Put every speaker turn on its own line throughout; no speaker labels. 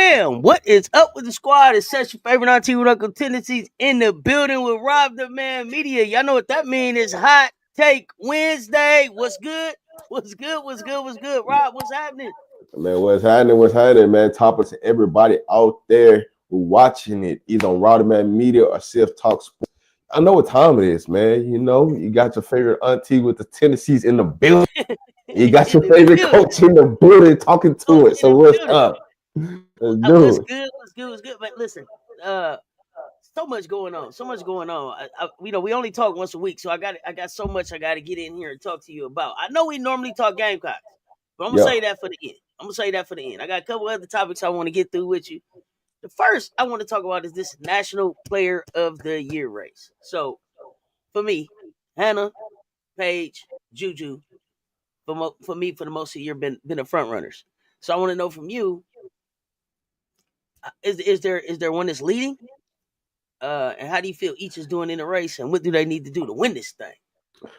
RDMM. What is up with the squad? It's such your favorite auntie with Uncle Tendencies in the building with RDMM Media. Y'all know what that means. It's Hot Take Wednesday. What's good? What's good? What's good? What's good? Rob, what's happening?
Man, what's happening? What's happening, man? Top of to everybody out there who watching it, either on RDMM Media or CessTalkSports. I know what time it is, man. You know, you got your favorite auntie with the tendencies in the building. You got your favorite coach in the building talking to it. So what's up? Let's do
What's
it.
good? What's good? What's good? But listen, so much going on. So much going on. We only talk once a week, so I got so much I got to get in here and talk to you about. I know we normally talk Gamecocks, but I'm gonna say that for the end. I got a couple other topics I want to get through with you. The first I want to talk about is this National Player of the Year race. So, for me, Hannah, Paige, Juju, for me for the most of the year been the front runners. So I want to know from you, is there one that's leading? And how do you feel each is doing in the race, and what do they need to do to win this thing?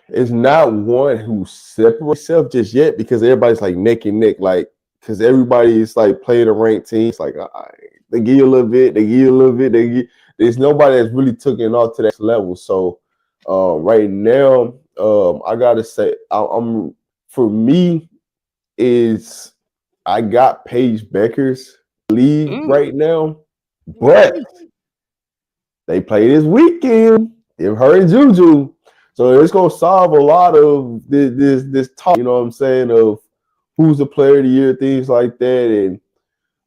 It's not one who separates itself just yet because everybody's like neck and neck, like because everybody is like playing a ranked team. It's like they give you a little bit, there's nobody that's really taken off to that level. So right now, I gotta say, I'm for me is I got Paige Becker's lead right now, but they play this weekend. If her and Juju. So it's gonna solve a lot of this talk, you know what I'm saying, of who's the player of the year, things like that, and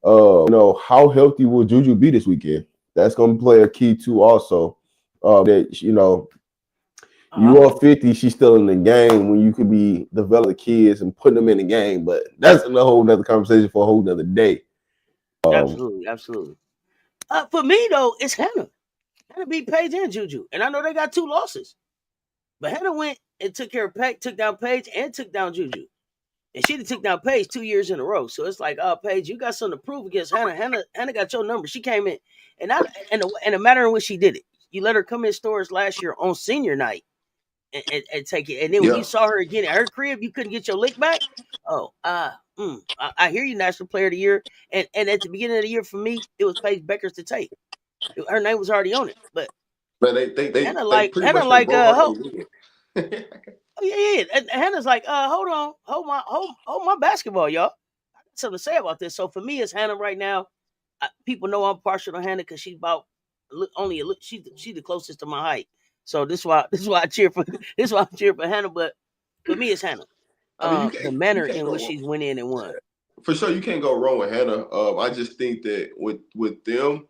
how healthy will Juju be this weekend? That's gonna play a key too. Also, that you are 50, she's still in the game when you could be developing kids and putting them in the game, but that's a whole nother conversation for a whole nother day.
Absolutely. For me though, it's Hannah. Hannah beat Paige and Juju, and I know they got 2 losses. But Hannah went and took down Paige and took down Juju. And she took down Paige 2 years in a row. So it's like, Paige, you got something to prove against Hannah. Hannah got your number. She came in. And the matter in which she did it. You let her come in stores last year on senior night and take it. And then when you saw her again at her crib, you couldn't get your lick back. I hear you, National Player of the Year. And at the beginning of the year, for me, it was Paige Becker's to take. Her name was already on it. But Hannah and Hannah's like, hold on, hold my basketball, y'all. I got something to say about this. So for me, it's Hannah right now. People know I'm partial to Hannah because she's about she's the closest to my height. So this is why I cheer for Hannah. But for me, it's Hannah. The manner in which she's went in and won.
For sure, you can't go wrong with Hannah. I just think that with them,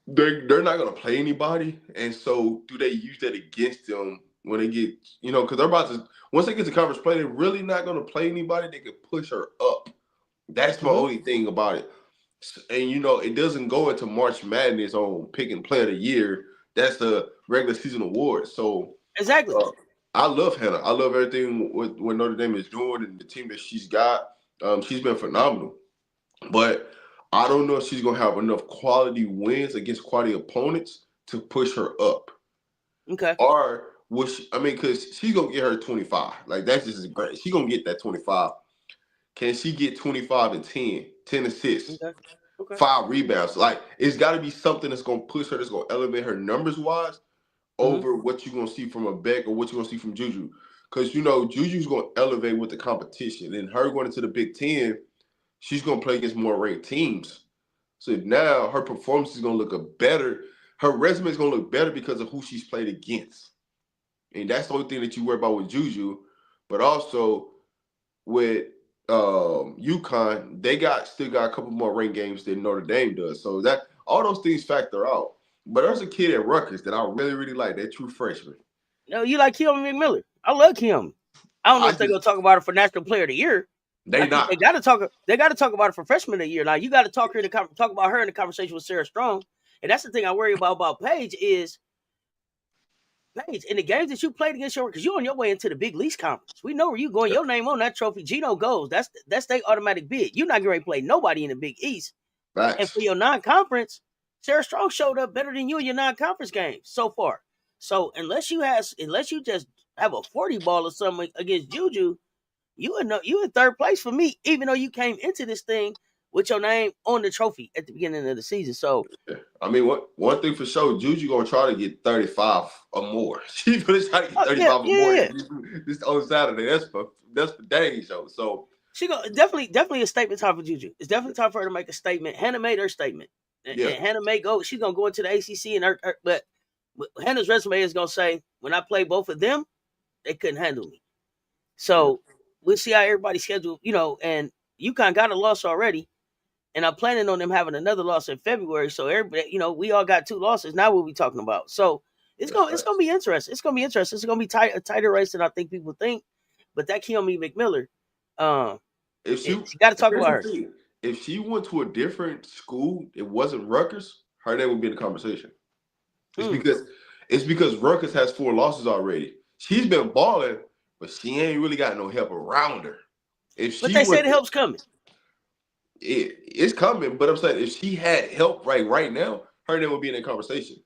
they're not gonna play anybody, and so do they use that against them when they get, because they're about to, once they get to conference play, they're really not gonna play anybody. They can push her up. That's my only thing about it. And it doesn't go into March Madness on picking player of the year. That's the regular season award. So
exactly.
I love Hannah. I love everything what Notre Dame is doing and the team that she's got. She's been phenomenal. But I don't know if she's gonna have enough quality wins against quality opponents to push her up.
Okay.
Or because she's gonna get her 25. Like that's just great. She's gonna get that 25. Can she get 25 and 10 assists,
okay.
5 rebounds? Like it's got to be something that's gonna push her, that's gonna elevate her numbers wise over what you're gonna see from a Beck or what you're gonna see from Juju. Because Juju's gonna elevate with the competition, and her going into the Big Ten, she's gonna play against more ranked teams. So now her performance is gonna look better. Her resume is gonna look better because of who she's played against. And that's the only thing that you worry about with Juju. But also with UConn, they still got a couple more ranked games than Notre Dame does. So that all those things factor out. But there's a kid at Rutgers that I really, really like, that true freshman.
No, you like Kim McMillan. I love Kim. I don't know if they're gonna talk about her for National Player of the Year. They gotta talk about it for Freshman of the Year. Now you gotta talk about her in the conversation with Sarah Strong. And that's the thing I worry about Paige is Paige, in the games that you played against because you're on your way into the Big League Conference. We know where you're going. Your name on that trophy. Gino goes. That's their automatic bid. You're not going to play nobody in the Big East.
Right.
And for your non-conference, Sarah Strong showed up better than you in your non-conference games so far. So unless you just have a 40 ball or something against Juju, you in third place for me, even though you came into this thing with your name on the trophy at the beginning of the season. So,
I mean, one thing for sure, Juju gonna try to get 35 or more. She's gonna try to get 35 or more this on Saturday. That's for dang show. So
she go definitely a statement time for Juju. It's definitely time for her to make a statement. Hannah made her statement, and Hannah may go. She's gonna go into the ACC, and but Hannah's resume is gonna say, when I play both of them, they couldn't handle me. So we'll see how everybody's scheduled, and UConn got a loss already, and I'm planning on them having another loss in February. So everybody, we all got 2 losses. Now what we talking about? So it's gonna be interesting. It's gonna be interesting. It's gonna be a tighter race than I think people think. But that Keone McMiller,
if she
got to talk about her.
If she went to a different school, it wasn't Rutgers, her name would be in the conversation. It's because Rutgers has 4 losses already. She's been balling, but she ain't really got no help around her.
But they say the help's coming.
It's coming, but I'm saying if she had help right now, her name would be in that conversation.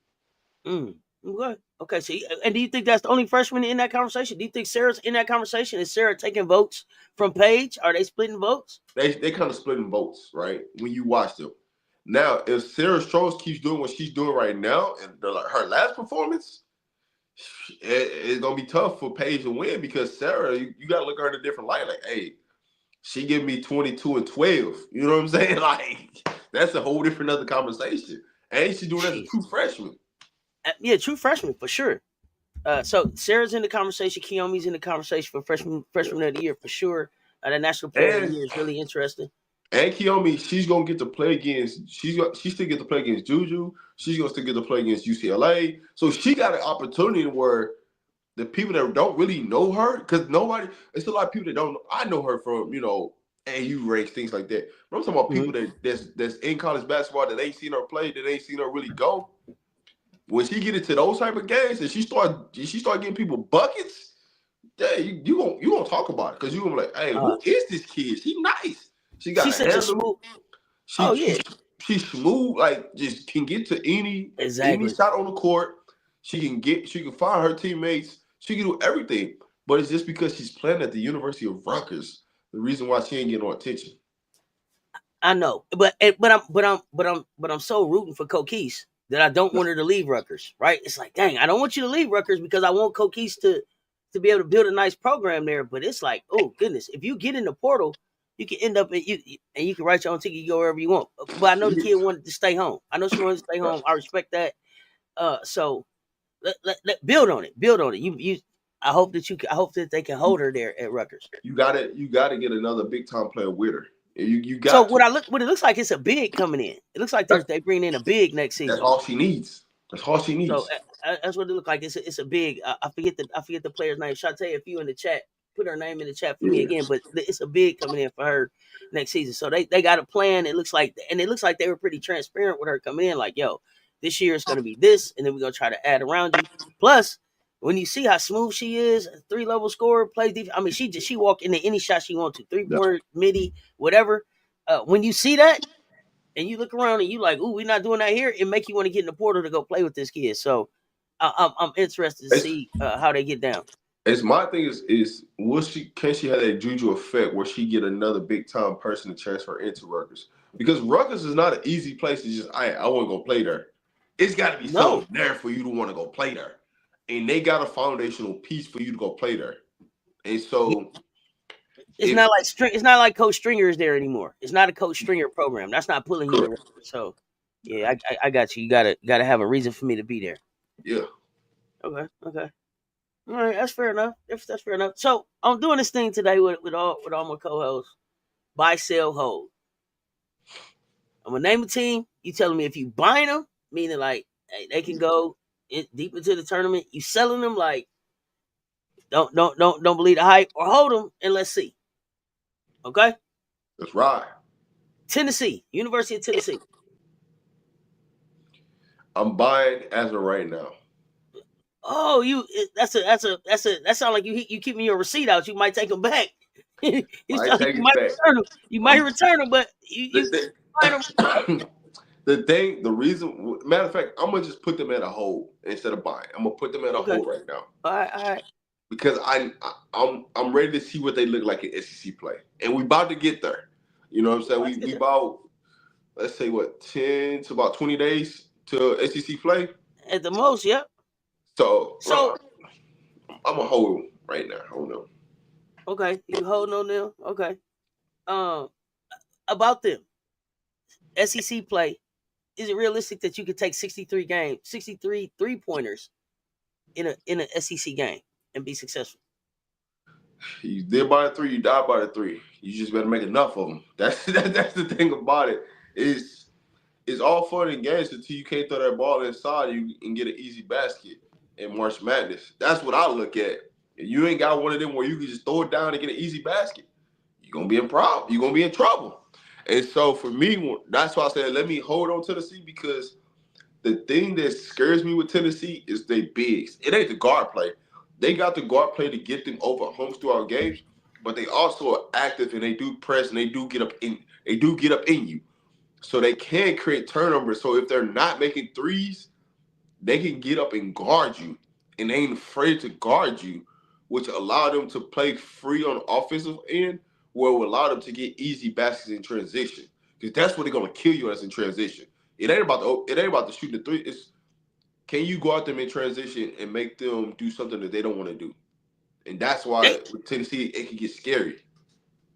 Okay. So, and do you think that's the only freshman in that conversation? Do you think Sarah's in that conversation? Is Sarah taking votes from Paige? Are they splitting votes?
They kind of splitting votes, right? When you watch them. Now, if Sarah Strauss keeps doing what she's doing right now, and her last performance, it's gonna be tough for Paige to win because Sarah, you gotta look at her in a different light. Like, hey, she give me 22 and 12. You know what I'm saying? Like, that's a whole different other conversation. And she's doing that as a true freshman.
Yeah, true freshman for sure. So Sarah's in the conversation. Keomi's in the conversation for freshman of the year for sure. The National Player of the Year is really interesting.
And Keone, she's gonna get to play against. She still get to play against Juju. She's gonna still get to play against UCLA. So she got an opportunity where the people that don't really know her, because it's a lot of people that don't. I know her from AU ranks, things like that. But I'm talking about people that's in college basketball that ain't seen her play, that ain't seen her really go. When she get into those type of games and she start getting people buckets, yeah, you gonna talk about it because you gonna be like, hey, who is this kid? She nice. She got a handle. She's smooth, like just can get to any shot on the court. She can find her teammates. She can do everything. But it's just because she's playing at the University of Rutgers, the reason why she ain't getting no attention.
I know, but I'm so rooting for Coquise that I don't want her to leave Rutgers. Right? It's like, dang, I don't want you to leave Rutgers because I want Coquise to be able to build a nice program there. But it's like, oh goodness, if you get in the portal, you can end up and you can write your own ticket, you go wherever you want. But I know the kid wanted to stay home. I know she wanted to stay home. I respect that. So let build on it. Build on it. I hope that they can hold her there at Rutgers.
You gotta get another big time player with her. You got.
So what it looks like, it's a big coming in. It looks like they bring in a big next season.
That's all she needs.
So that's what it looks like. It's a big. I forget the player's name. Shantae, if you in the chat, put her name in the chat for me again. But it's a big coming in for her next season. So they got a plan. It looks like they were pretty transparent with her coming in. Like, yo, this year is going to be this, and then we're going to try to add around you. Plus, when you see how smooth she is, 3-level scorer, plays defense. I mean, she walk into any shot she wants to, 3-point, midi, whatever. When you see that, and you look around and you like, ooh, we're not doing that here, it make you want to get in the portal to go play with this kid. So I'm interested to see how they get down.
It's my thing is can she have that Juju effect where she get another big time person to transfer into Rutgers? Because Rutgers is not an easy place to just I want to go play there. It's got to be something there for you to want to go play there, and they got a foundational piece for you to go play there. And so
it's not like Coach Stringer is there anymore. It's not a Coach Stringer program. That's not pulling you to Rutgers. So yeah, I got you. You gotta have a reason for me to be there.
Yeah.
Okay. All right, that's fair enough. That's fair enough. So I'm doing this thing today with all my co-hosts. Buy, sell, hold. I'm gonna name a team. You telling me if you buying them, meaning like hey, they can go deep into the tournament. You selling them like don't believe the hype, or hold them and let's see. Okay.
That's right.
Tennessee, University of Tennessee.
I'm buying as of right now.
Oh, that sounds like you keeping your receipt out. You might take them back. You might return them, but you find them.
The reason, matter of fact, I'm gonna just put them at a hold instead of buying. I'm gonna put them at a hold right now.
All right.
Because I'm ready to see what they look like in SEC play, and we about to get there. You know what I'm saying?
That's
We
good.
about, let's say, what, 10 to about 20 days to SEC play.
At the most, yep.
So,
So
I'm going to hold right now. Hold on.
okay, you holding on them? Okay. Um, about them, SEC play. Is it realistic that you could take 63 3-pointers in an SEC game and be successful?
You live by the three, you die by the three. You just better make enough of them. That's the thing about it. It's all fun and games until you can't throw that ball inside you and get an easy basket in March Madness. That's what I look at. If you ain't got one of them where you can just throw it down and get an easy basket, you're gonna be in problem. You're gonna be in trouble. And so for me, that's why I said let me hold on to Tennessee, because the thing that scares me with Tennessee is they bigs. It ain't the guard play. They got the guard play to get them over humps throughout games, but they also are active and they do press and they do get up in you. So they can create turnovers. So if they're not making threes, they can get up and guard you. And they ain't afraid to guard you, which allow them to play free on the offensive end, where it will allow them to get easy baskets in transition. Because that's what they're gonna kill you as in transition. It ain't about the shooting the three. It's, can you go out them in transition and make them do something that they don't want to do? And that's why
They
with Tennessee it can get scary.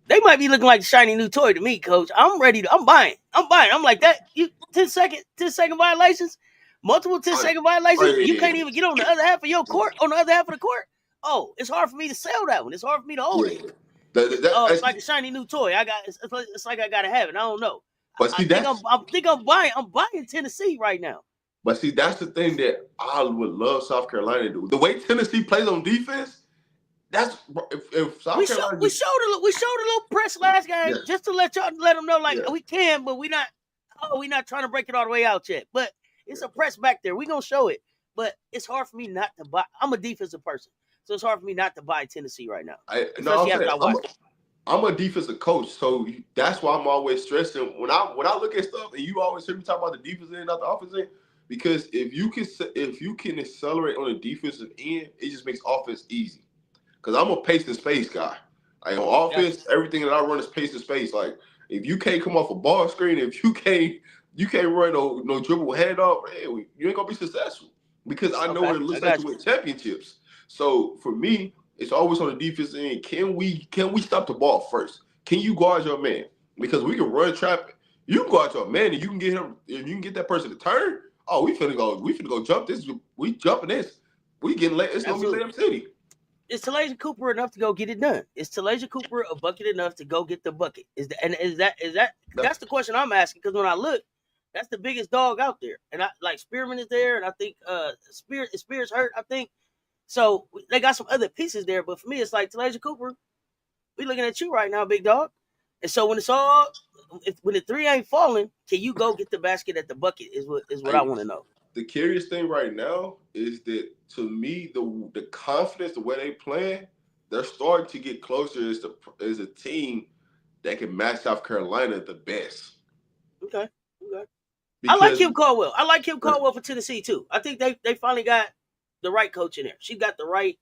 they might be looking like a shiny new toy to me, coach. I'm ready to. I'm buying. I'm like that. You 10-second violations, multiple 10-second violations. You
Yeah,
can't even get on the other half of your court. On the other half of the court. Oh, it's hard for me to sell that one. It's hard for me to hold it.
yeah.
Oh, it's like a shiny new toy. It's like I gotta have it. I don't know.
But
I
see,
think I'm buying. I'm buying Tennessee right now.
that's the thing that I would love South Carolina to do. The way Tennessee plays on defense, that's if South Carolina
We showed a little press last game
yeah,
just to let them know like
yeah.
we can, but we not trying to break it all the way out yet. But it's a press back there. We gonna show it. But it's hard for me not to buy. I'm a defensive person, so it's hard for me not to buy Tennessee right now.
No,
Especially
I'm
after
saying
I watch.
I'm a defensive coach, so that's why I'm always stressing when I look at stuff, and you always hear me talk about the defensive end, not the offensive end, because if you can accelerate on the defensive end, it just makes offense easy. Because I'm a pace and space guy. Like on
Gotcha.
offense, everything that I run is pace and space. Like if you can't come off a ball screen, if you can't run no dribble handoff, hey, you ain't gonna be successful. Because I know what
Okay,
it
I
looks like
got
to
you.
win championships. So for me, it's always on the defense end. Can we stop the ball first? Can you guard your man? Because we can run trap. You can guard your man and you can get him, if you can get that person to turn. Oh, we finna go jump this. We jumping this. We getting late. It's gonna be
Absolutely.
Lamb City.
Is Talasia Cooper enough to go get it done? Is Talasia Cooper a bucket enough to go get the bucket? Is that that's the question I'm asking, because when I look, that's the biggest dog out there. And I like Spearman is there, and I think Spears hurt, I think. So they got some other pieces there, but for me it's like Talasia Cooper, we looking at you right now, big dog. And so when when the three ain't falling, can you go get the basket at the bucket is what I want to know.
The curious thing right now is that to me the confidence, the way they playing, they're starting to get closer as a team that can match South Carolina the best.
Okay. Okay. I like
Because
Kim Caldwell. I like Kim Caldwell for Tennessee too. I think they finally got the right coach in there. She got the right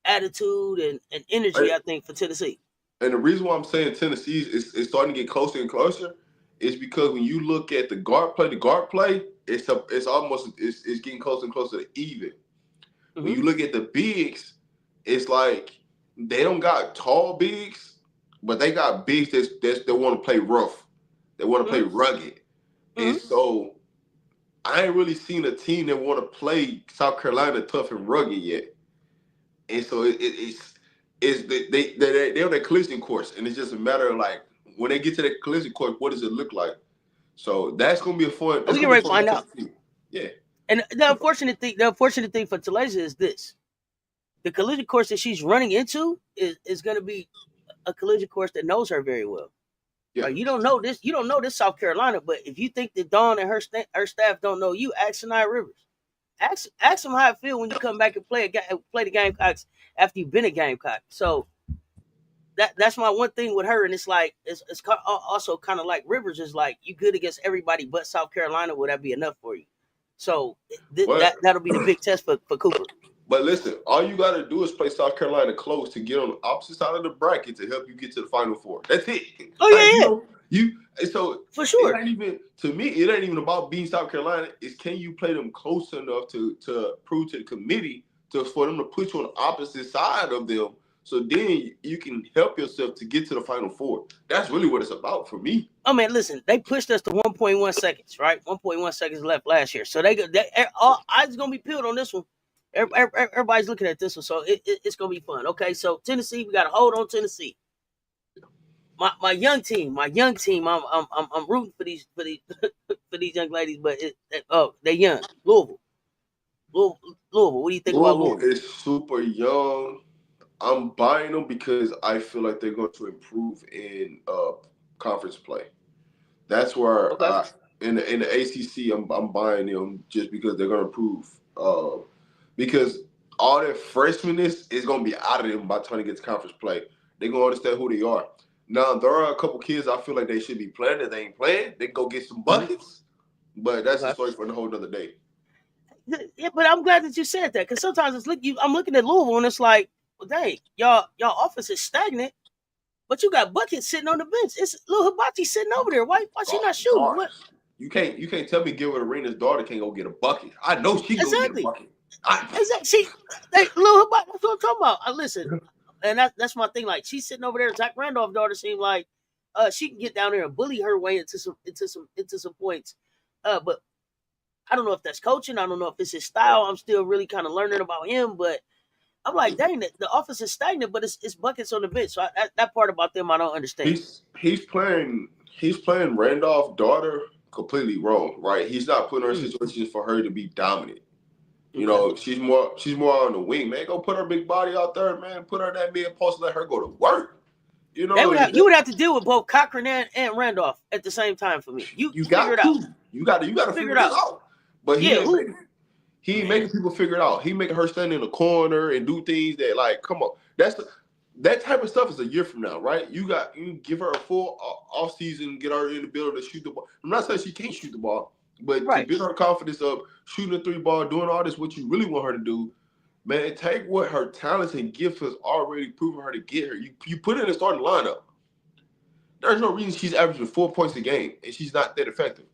attitude and energy, I think, for Tennessee.
and the reason why I'm saying Tennessee is starting to get closer and closer is because when you look at the guard play, it's getting closer and closer to even. When
Mm-hmm.
you look at the bigs, it's like they don't got tall bigs, but they got bigs that want to play rough. They want to play
Mm-hmm.
rugged. And
Mm-hmm.
so I ain't really seen a team that want to play South Carolina tough and rugged yet. And so they're on that collision course, and it's just a matter of like when they get to that collision course, what does it look like? So that's gonna be a fun. That's
We can
gonna be
ready
a
to
fun
find
matchup
out.
to see. Yeah.
And the unfortunate thing for Talasia is this: the collision course that she's running into is going to be a collision course that knows her very well.
Yeah.
Right? You don't know this. You don't know this South Carolina, but if you think that Dawn and her staff don't know you, ask Sanaya Rivers. Ask them how it feel when you come back and play the Gamecocks after you've been a Gamecock. So that's my one thing with her, and it's like it's also kind of like Rivers is like you good against everybody but South Carolina. Would that be enough for you? So that'll be the big test for Cooper.
But listen, all you got to do is play South Carolina close to get on the opposite side of the bracket to help you get to the Final Four. That's it.
Oh
Like
yeah, yeah. For sure.
It ain't even, to me, it ain't even about being South Carolina. It's can you play them close enough to prove to the committee for them to put you on the opposite side of them, so then you can help yourself to get to the Final Four. That's really what it's about for me.
Oh man, listen, they pushed us to 1.1 seconds, right? 1.1 seconds left last year, so they all eyes gonna be peeled on this one. Everybody's looking at this one, so it's gonna be fun. Okay, so Tennessee, we got to hold on Tennessee. My young team. I'm rooting for these for these young ladies, but they're young. Louisville. What do you think about
Louisville
Louisville?
is super young. I'm buying them because I feel like they're going to improve in conference play. That's where
Okay.
in the ACC, I'm buying them just because they're going to improve. Because all their freshmanness is going to be out of them by the time they get to conference play. They're going to understand who they are. Now, there are a couple kids I feel like they should be playing that they ain't playing. They can go get some buckets, but that's a story for a whole other day.
Yeah, but I'm glad that you said that, because sometimes I'm looking at Louisville and it's like, well, dang, y'all offense is stagnant, but you got buckets sitting on the bench. It's Lil Hibachi sitting over there. Why she not shooting? What?
You can't tell me Gilbert Arenas' daughter can't go get a bucket. I know she can go get a bucket.
Exactly. See, Lil Hibachi, that's what I'm talking about. Listen, and that's my thing. Like, she's sitting over there. Zach Randolph's daughter seemed like she can get down there and bully her way into some points. But I don't know if that's coaching. I don't know if it's his style. I'm still really kind of learning about him. But I'm like, dang, the offense is stagnant, but it's buckets on the bench. So that part about them, I don't understand.
He's playing Randolph's daughter completely wrong, right? He's not putting her in situations for her to be dominant. You know, she's more on the wing, man. Go put her big body out there, man. Put her in that mid post, let her go to work. You know,
you would have to deal with both Cochran and Randolph at the same time for me. You got
it out. You got to figure it out. But he ain't making people figure it out. He making her stand in the corner and do things that, like, come on. That type of stuff is a year from now, right? You give her a full off season, get her in the building to shoot the ball. I'm not saying she can't shoot the ball, but to build her confidence up, shooting a 3-ball, doing all this, what you really want her to do, man, take what her talents and gifts has already proven her to get her. You put her in the starting lineup. There's no reason she's averaging 4 points a game and she's not that effective.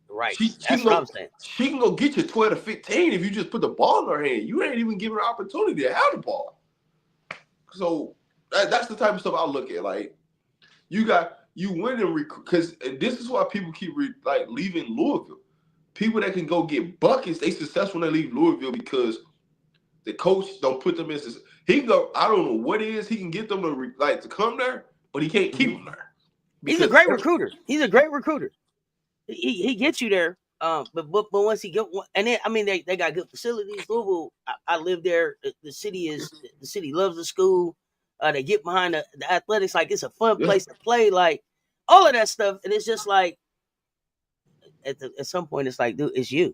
Right. That's what I'm saying.
She can go get you 12 to 15 if you just put the ball in her hand. You ain't even giving her opportunity to have the ball. So that's the type of stuff I look at. Like, you win and recruit, because this is why people keep leaving Louisville. People that can go get buckets, they successful when they leave Louisville because the coach don't put them in. He can go. I don't know what it is. He can get them to come there, but he can't keep them there.
He's a great recruiter. He gets you there. But once he get, and then, I mean, they got good facilities. Louisville, I live there. The city loves the school. They get behind the athletics, like it's a fun place to play, like all of that stuff. And it's just like at some point, it's like, dude, it's you.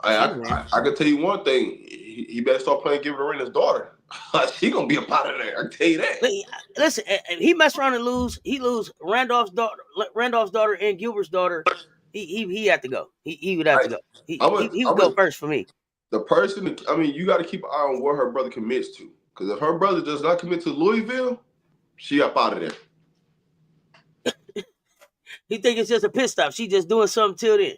I can tell you one thing. He better start playing Gilbert Arenas' daughter. She gonna be a part of there. I can tell you that.
Listen, he mess around and lose. He lose Randolph's daughter and Gilbert's daughter. He had to go. He would have to go. He would go first for me.
The person, I mean, you got to keep an eye on where her brother commits to. Because if her brother does not commit to Louisville, she up out of there.
You think it's just a pit stop? She just doing something till then.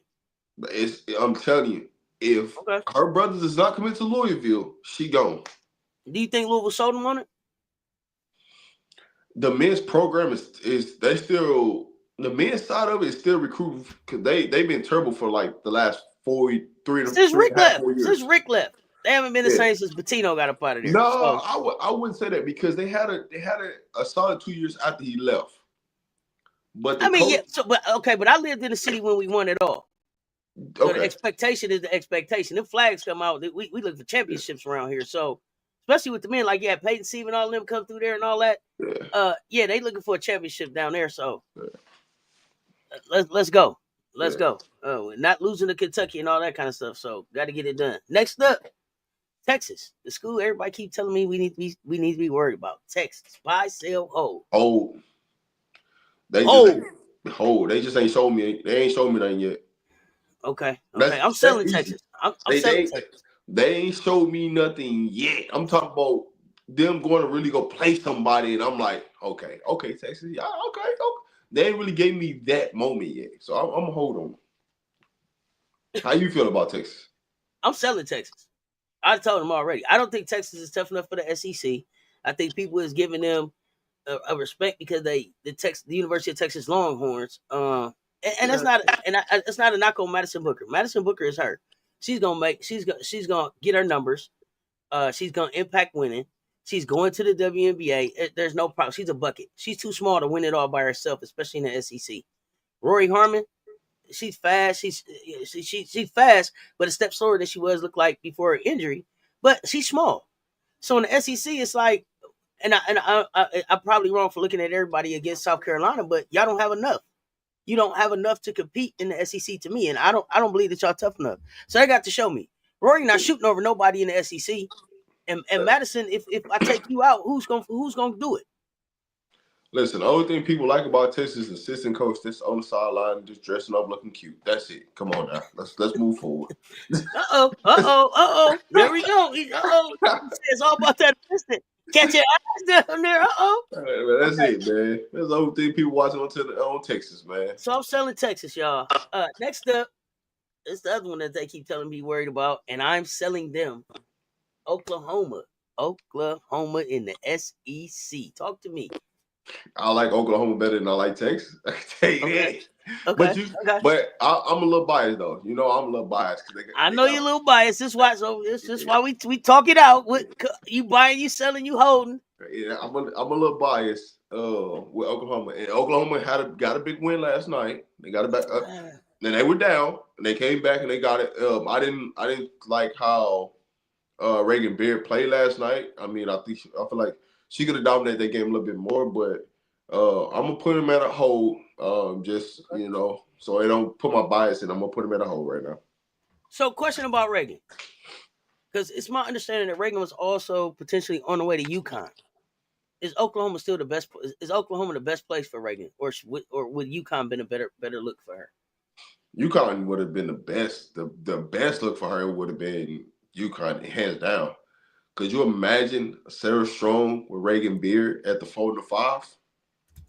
But I'm telling you, if her brother does not commit to Louisville, she gone.
Do you think Louisville sold him on it?
The men's program is they still, the men's side of it is still recruiting, because they've been terrible for like the last 3
since Rick left.
4 years.
Since Rick left, they haven't been the same since Bettino got up out of there.
No, so. I wouldn't say that, because they had a solid 2 years after he left. But
I mean, but I lived in the city when we won it all. So the expectation is the expectation. If flags come out, we look for championships around here. So especially with the men, like Peyton Sieve and all of them come through there and all that. They looking for a championship down there. So let's go. Let's go. Not losing to Kentucky and all that kind of stuff. So got to get it done. Next up, Texas, the school everybody keep telling me we need to be worried about. Texas, buy, sell, hold.
They just ain't showed me. They ain't showed me nothing yet.
Okay. I'm selling Texas. I'm selling Texas.
They ain't showed me nothing yet. I'm talking about them going to really go play somebody, and I'm like, okay, Texas, yeah, okay. they ain't really gave me that moment yet. So I'm gonna hold on. How you feel about Texas?
I'm selling Texas. I told them already. I don't think Texas is tough enough for the SEC. I think people is giving them a respect because the University of Texas Longhorns. And that's not it's not a knock on Madison Booker. Madison Booker is her. She's gonna get her numbers. She's gonna impact winning. She's going to the WNBA. There's no problem. She's a bucket. She's too small to win it all by herself, especially in the SEC. Rory Harmon, she's fast. She's fast, but a step slower than she looked like before her injury. But she's small. So in the SEC, it's like, and I'm probably wrong for looking at everybody against South Carolina, but y'all don't have enough. You don't have enough to compete in the SEC to me, and I don't believe that y'all tough enough. So they got to show me. Rory not shooting over nobody in the SEC, and Madison, if I take you out, who's gonna do it?
Listen, the only thing people like about Texas is assistant coach that's on the sideline just dressing up looking cute. That's it. Come on now. Let's move forward.
There we go. It's all about that assistant. Catch your eyes down there.
That's it, man. That's the only thing people watching on Texas, man.
So I'm selling Texas, y'all. Next up, it's the other one that they keep telling me worried about, and I'm selling them. Oklahoma in the SEC. Talk to me.
I like Oklahoma better than I like Texas. I can tell you that.
Okay.
But I'm a little biased though. You know, I'm a little biased because
I know you're a little biased. This is why we talk it out. With you buying, you selling, you holding.
Yeah, I'm a little biased with Oklahoma. And Oklahoma got a big win last night. They got it back up. Then they were down and they came back and they got it. I didn't like how Reagan Beard played last night. I mean, I feel like she could have dominated that game a little bit more, but I'm gonna put him at a hold. Just so I don't put my bias in. I'm gonna put him at a hold right now.
So, question about Reagan, because it's my understanding that Reagan was also potentially on the way to UConn. Is Oklahoma still the best? Is Oklahoma the best place for Reagan, or would UConn been a better look for her?
UConn would have been the best. The best look for her would have been UConn, hands down. Could you imagine Sarah Strong with Reagan Beard at the 4 and the 5?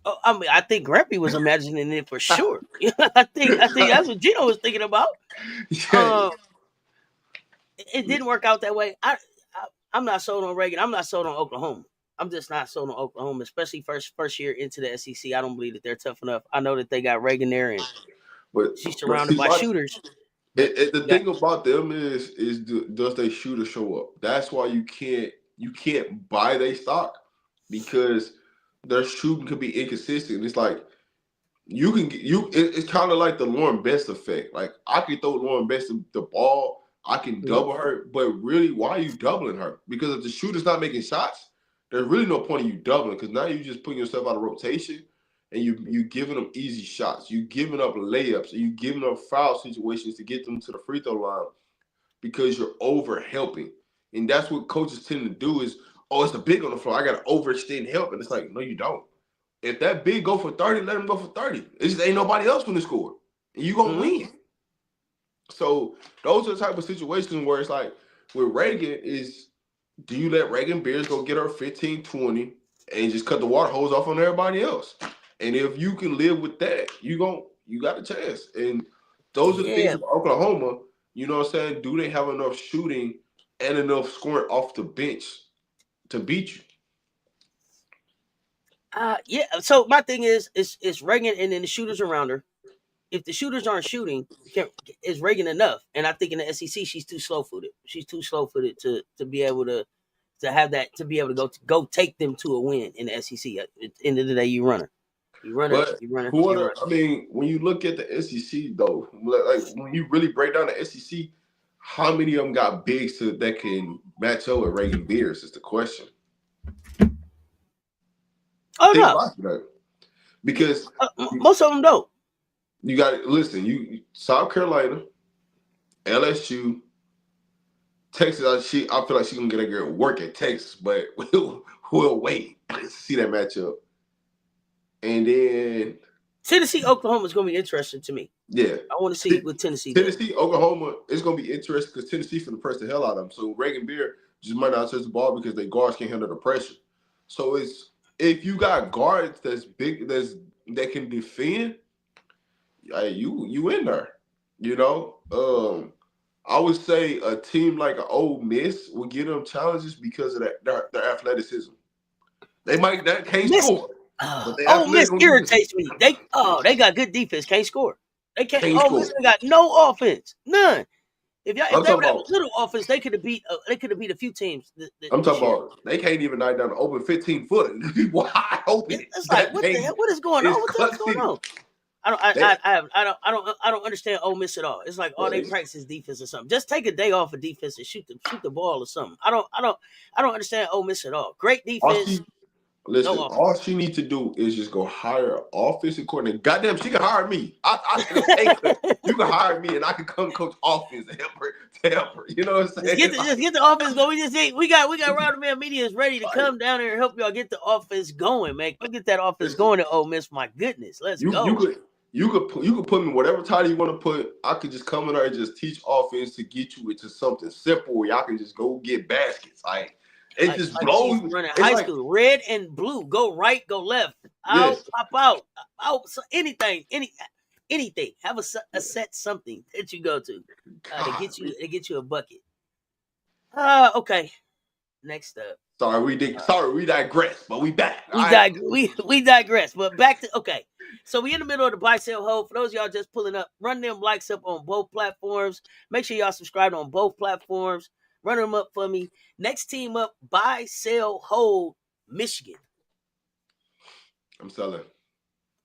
Oh, I mean, I think Grampy was imagining it for sure. I think that's what Gino was thinking about. It didn't work out that way. I'm not sold on Reagan. I'm not sold on Oklahoma. I'm just not sold on Oklahoma, especially first year into the SEC. I don't believe that they're tough enough. I know that they got Reagan there, and she's surrounded by shooters.
The thing about them is does they shooter show up? That's why you can't buy their stock because their shooting could be inconsistent. It's like it's kind of like the Lauren Best effect. Like I can throw Lauren Best the ball, I can double her, but really, why are you doubling her? Because if the shooter's not making shots, there's really no point in you doubling because now you're just putting yourself out of rotation. And you giving them easy shots. You giving up layups. And you giving up foul situations to get them to the free throw line because you're over helping. And that's what coaches tend to do is, it's the big on the floor. I got to overextend help. And it's like, no, you don't. If that big go for 30, let him go for 30. It just ain't nobody else going to score. And you're going to win. So those are the type of situations where it's like with Reagan is, do you let Reagan Beers go get her 15, 20 and just cut the water hose off on everybody else? And if you can live with that, you got a chance. And those are the things about Oklahoma. You know what I'm saying? Do they have enough shooting and enough scoring off the bench to beat you?
Yeah. So my thing is Reagan and then the shooters around her. If the shooters aren't shooting, is Reagan enough? And I think in the SEC, she's too slow footed. She's too slow footed to be able to have that, to be able to go take them to a win in the SEC. At the end of the day, you run her.
I mean, when you look at the SEC, though, like when you really break down the SEC, how many of them got bigs that can match up with Reagan Beers is the question.
No.
Because
most of them don't.
You got to listen. You South Carolina, LSU, Texas. I feel like she's gonna get a good work at Texas, but we'll wait to see that matchup. And then
Tennessee, Oklahoma is going to be interesting to me.
Yeah.
I want to see what Tennessee
does. Oklahoma is going to be interesting because Tennessee finna press the hell out of them. So Reagan Beard just might not touch the ball because their guards can't handle the pressure. So it's if you got guards that's big, that's that can defend, you in there. You know, I would say a team like an Ole Miss will give them challenges because of their athleticism. They can't
Miss,
score, but they
Ole Miss
athletic on defense.
irritates me. They got good defense, can't score. They can't.
Can't
Ole
score.
Miss, they got no offense, none. If they
I'm
would
talking
have
about.
a little offense, they could have beat. They could have beat a few teams
I'm
this
talking
year.
about. They can't even knock down an open 15-footer. Be wide open.
It's like,
That
what the
thing
hell? What is going on?
is
What the hell's going
clutching.
on? I don't understand Ole Miss at all. It's like all they
Well,
practice is defense or something. Just take a day off of defense and shoot the ball or something. I don't understand Ole Miss at all. Great defense, no offense.
all she needs to do is just go hire an offensive coordinator. Goddamn, she can hire me. I can take her. You can hire me, and I can come coach offense and help her. You know what I'm saying?
Just get the offense going. We got RDMM Media is ready to come down here and help y'all get the offense going, man. Go get that offense going at Ole Miss. My goodness, let's go.
You could put me whatever title you want to put. I could just come in there and just teach offense to get you into something simple where y'all can just go get baskets. It just blows.
Running high school, red and blue. Go right, go left. Out, pop out. So anything. Have a set something that you go to get you a bucket. Okay. Next up.
Sorry, we digress, but we back.
We digress, but back to okay. So we in the middle of the buy sell hold. For those of y'all just pulling up, run them likes up on both platforms. Make sure y'all subscribe on both platforms. Run them up for me. Next team up, buy sell hold, Michigan.
I'm selling.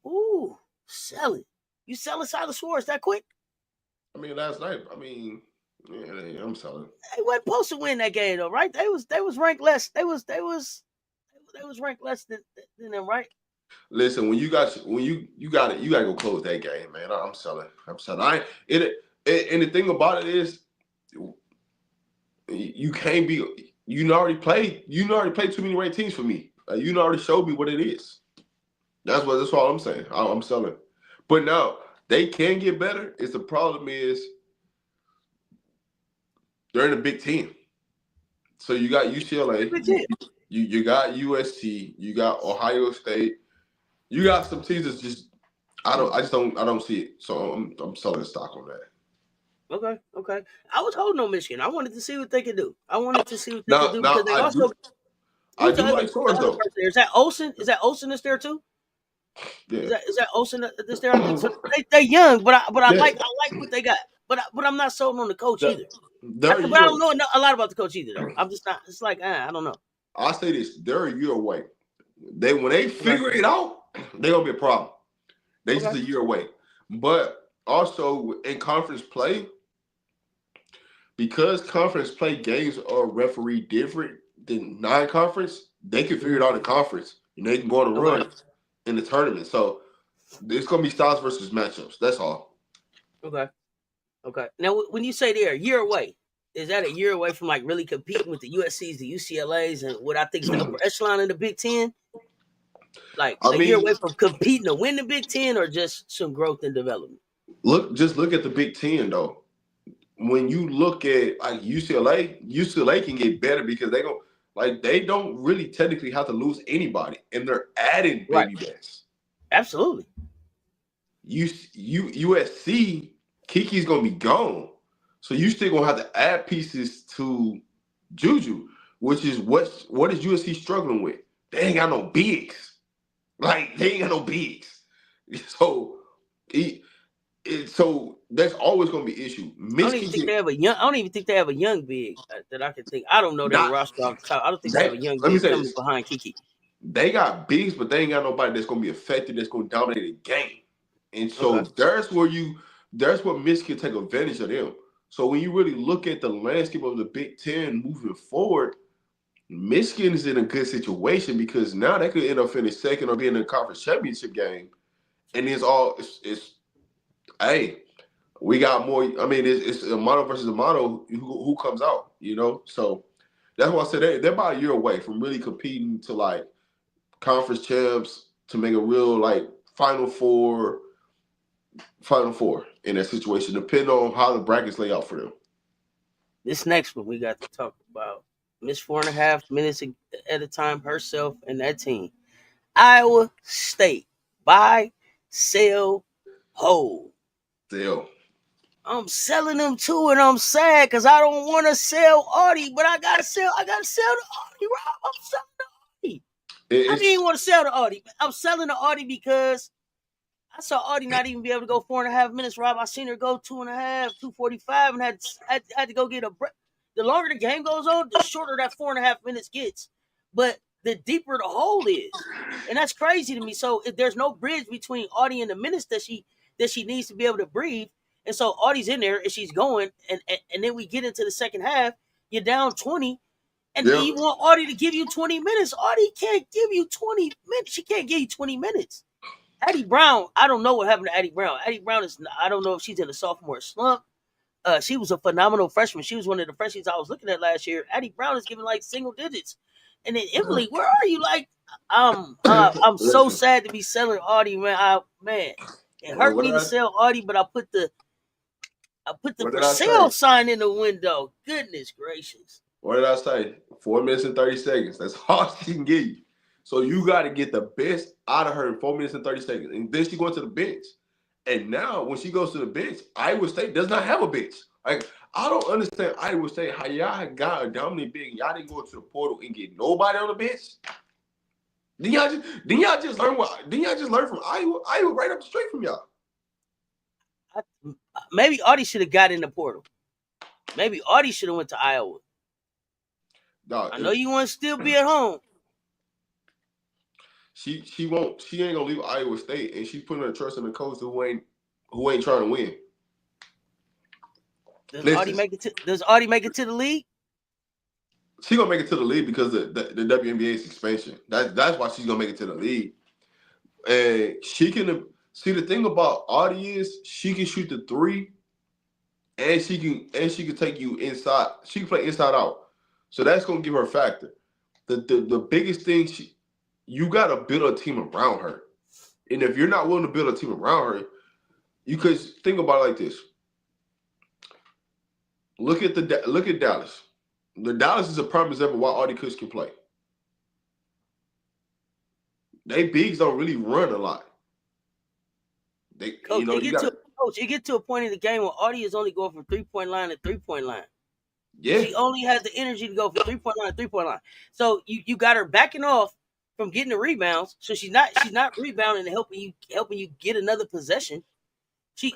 Ooh, selling. You selling Silas Schwartz that quick?
I mean, last night. Yeah, I'm selling.
They wasn't supposed to win that game though, right? They was ranked less. They was ranked less than them, right?
Listen, when you got it, you gotta go close that game, man. I'm selling. And the thing about it is, you can't be. You already played too many ranked teams for me. You already showed me what it is. That's all I'm saying. I'm selling. But now they can get better. The problem is they're in the Big Ten. So you got UCLA, you got USC, you got Ohio State, you got some teams that's just I don't see it. So I'm selling stock on that.
Okay. I was holding on Michigan. I wanted to see what they could do. Because they also.
I do like Schwartz though.
Is that Olsen? Is that Olsen that's there too?
Yeah.
Is that Olsen that's there? I think so. They're young, but I like what they got. But I'm not sold on the coach either. But I don't know a lot about the coach either, though. I'm just not. It's like I don't know.
I'll say this: they're a year away. When they figure it out, they're gonna be a problem. They just a year away. But also in conference play, because conference play games are referee different than non-conference, they can figure it out in conference and they can go on a run in the tournament. So it's gonna be styles versus matchups. That's all.
Okay. Now, when you say they're a year away, is that a year away from like really competing with the USCs, the UCLAs, and what I think is the upper echelon in the Big Ten? Like year away from competing to win the Big Ten, or just some growth and development?
Look at the Big Ten though. When you look at like UCLA can get better because they don't really technically have to lose anybody, and they're adding baby backs.
Absolutely.
USC, Kiki's gonna be gone, so you still gonna have to add pieces to Juju, which is what is USC struggling with? They ain't got no bigs. So so that's always gonna be an issue.
I don't even think they have a young big that I can think. I don't know their roster off the top. I don't think they have a young big coming behind Kiki.
They got bigs, but they ain't got nobody that's gonna be effective, that's gonna dominate the game. And so that's what Michigan take advantage of them. So when you really look at the landscape of the Big Ten moving forward, Michigan is in a good situation because now they could end up finishing second or being in a conference championship game. And it's hey, we got more. I mean, it's a model versus a model who comes out, you know? So that's why I said they're about a year away from really competing to like conference champs to make a real like Final Four in that situation, depending on how the brackets lay out for them.
This next one we got to talk about. Miss 4.5 minutes at a time herself and that team. Iowa State. Buy, sell, hold.
Still.
I'm selling them too, and I'm sad because I don't want to sell Audie, but I gotta sell the Audie, Rob. I'm selling the Audie. I didn't
It's
even want to sell the Audie. I'm selling the Audie because I saw Audie not even be able to go 4.5 minutes, Rob. I seen her go 2.5, 2:45, and had to go get a break. The longer the game goes on, the shorter that 4.5 minutes gets. But the deeper the hole is. And that's crazy to me. So if there's no bridge between Audie and the minutes that she needs to be able to breathe. And so Audie's in there and she's going, and then we get into the second half, you're down 20, and
yeah.
you want Audie to give you 20 minutes. Audie can't give you 20 minutes. She can't give you 20 minutes. Addie Brown, I don't know what happened to Addie Brown. Addie Brown I don't know if she's in a sophomore slump. She was a phenomenal freshman. She was one of the freshies I was looking at last year. Addie Brown is giving like single digits. And then Emily, where are you? Like, I'm so
Listen,
sad to be selling Audie, man. Man, it hurt
what
me
did
to
I
sell Audie, but I put the
what
for
did I
sale
say?
sign in the window. Goodness gracious.
What did I say? 4 minutes and 30 seconds. That's all she can give you. So you got to get the best out of her in 4 minutes and 30 seconds. And then she goes to the bench. And now when she goes to the bench, Iowa State does not have a bench. Like, I don't understand Iowa State, how y'all got a dominant big. Y'all didn't go to the portal and get nobody on the bench. Didn't y'all just learn from Iowa? Iowa right up the street from y'all.
Maybe Audie should have got in the portal. Maybe Audie should have went to Iowa.
Dog,
I know you want to still be at home.
she ain't gonna leave Iowa State, and she's putting her trust in the coach who ain't trying to win.
Does
Listen,
Audie make it to the league?
She's gonna make it to the league because the WNBA's expansion. That's why she's gonna make it to the league. And she can see, the thing about Audie is she can shoot the three, and she can take you inside. She can play inside out. So that's gonna give her a factor. The biggest thing, you gotta build a team around her. And if you're not willing to build a team around her, you could think about it like this. Look at Dallas. The Dallas is a prime example why Audie Kush can play. They bigs don't really run a lot.
Coach, you get to a point in the game where Audie is only going from 3-point line to 3-point line.
Yeah.
She only has the energy to go from 3-point line to 3-point line. So you got her backing off from getting the rebounds. So she's not rebounding and helping you get another possession. She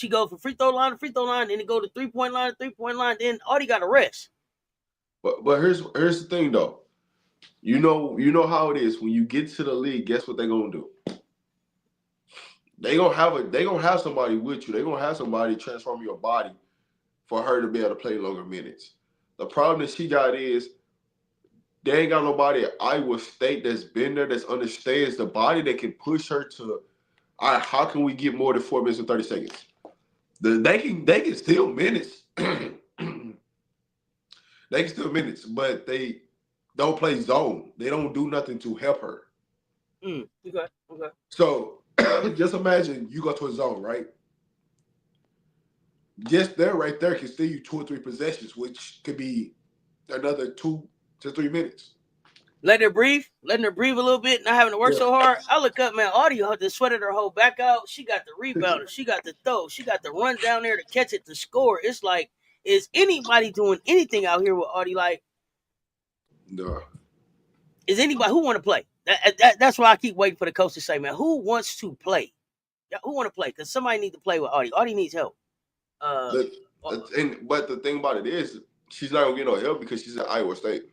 go from free throw line to free throw line, then it go to 3-point line to 3-point line. Then Audie got to rest.
But here's the thing though. You know how it is when you get to the league. Guess what they're gonna do? They gonna have somebody with you. They're gonna have somebody transform your body for her to be able to play longer minutes. The problem that she got is they ain't got nobody at Iowa State that's been there, that understands the body, that can push her to, all right, how can we get more than 4 minutes and 30 seconds? They can steal minutes. They can steal minutes, but they don't play zone. They don't do nothing to help her.
Okay.
So just imagine you go to a zone, right? Just right there can steal you 2 or 3 possessions, which could be another 2 to 3 minutes.
Letting her breathe a little bit, not having to work so hard. I look up, man, Audie just sweated her whole back out. She got the rebounder, she got the throw, she got the run down there to catch it to score. It's like, is anybody doing anything out here with Audie? Like,
no.
Is anybody who want to play? That's why I keep waiting for the coach to say, man, who wants to play? Yeah, who want to play? Because somebody needs to play with Audie. Audie needs help.
But the thing about it is, she's not gonna get no help because she's at Iowa State.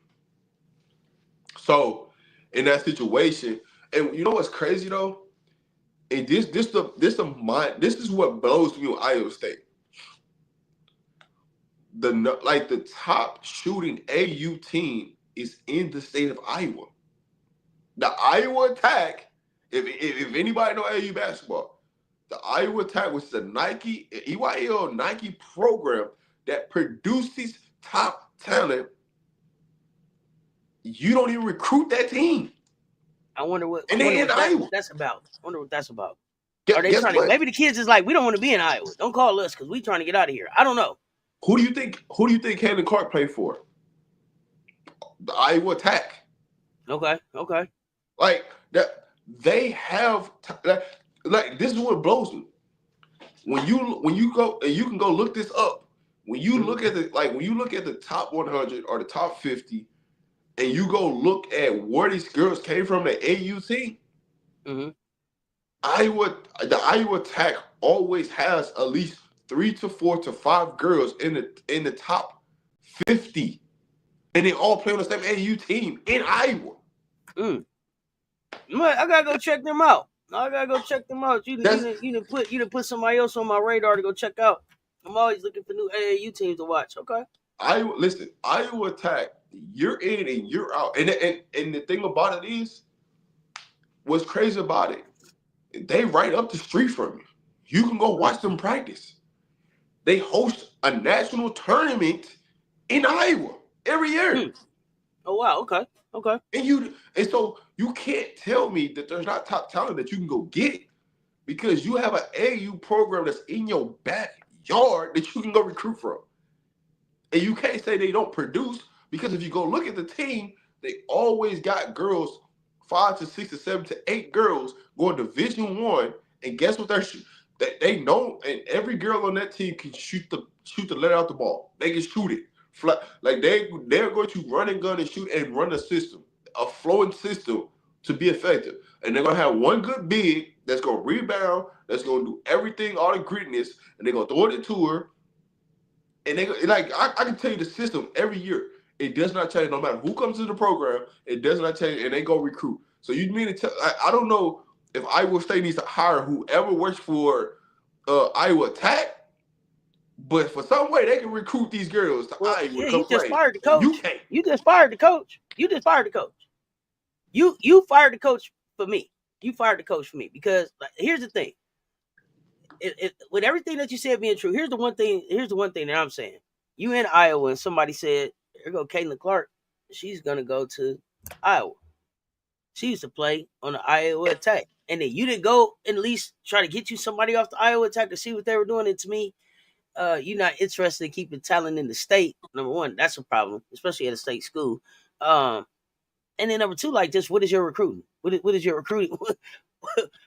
So in that situation, and you know what's crazy though? And this is what blows me with Iowa State. The top shooting AU team is in the state of Iowa. The Iowa Attack, if anybody know AU basketball, the Iowa Attack was the EYL Nike program that produces top talent. You don't even recruit that team.
I wonder what that's about. I wonder what that's about. Are they trying to? Maybe the kids is like, we don't want to be in Iowa. Don't call us because we trying to get out of here. I don't know.
Who do you think Hayden Clark played for? The Iowa Attack.
Okay.
Like that. They have like this is what blows me. When you go and you can go look this up. When you look at the top 100 or the top 50, and you go look at where these girls came from, the AU team, the Iowa Attack always has at least 3 to 4 to 5 girls in the top 50, and they all play on the same AU team in Iowa.
I gotta go check them out. You didn't put somebody else on my radar to go check out. I'm always looking for new AAU teams to watch. Okay.
Iowa Attack, you're in and you're out. And the thing about it is, what's crazy about it, they right up the street from you. You can go watch them practice. They host a national tournament in Iowa every year.
Oh wow, okay.
And so you can't tell me that there's not top talent that you can go get, because you have an AU program that's in your backyard that you can go recruit from. And you can't say they don't produce, because if you go look at the team, they always got girls, 5 to 6 to 7 to 8 girls going Division I. And guess what they know, and every girl on that team can shoot the letter out the ball. They can shoot it. Like they're going to run and gun and shoot and run a system, a flowing system to be effective. And they're gonna have one good big that's gonna rebound, that's gonna do everything, all the grittiness, and they're gonna throw it to her. And I can tell you the system every year. It does not change no matter who comes to the program. It does not change, and they go recruit. So you mean to tell? I don't know if Iowa State needs to hire whoever works for Iowa Attack, but for some way they can recruit these girls to Iowa.
Yeah, you just fired the coach.
You can't.
You just fired the coach. You fired the coach for me. You fired the coach for me, because here's the thing. With everything that you said being true, here's the one thing that I'm saying. You in Iowa, and somebody said, "Here go Caitlin Clark. She's gonna go to Iowa. She used to play on the Iowa Attack." And then you didn't go and at least try to get you somebody off the Iowa Attack to see what they were doing. And to me, you're not interested in keeping talent in the state. Number one, that's a problem, especially at a state school. And then number two, like, just what is your recruiting? What is your recruiting?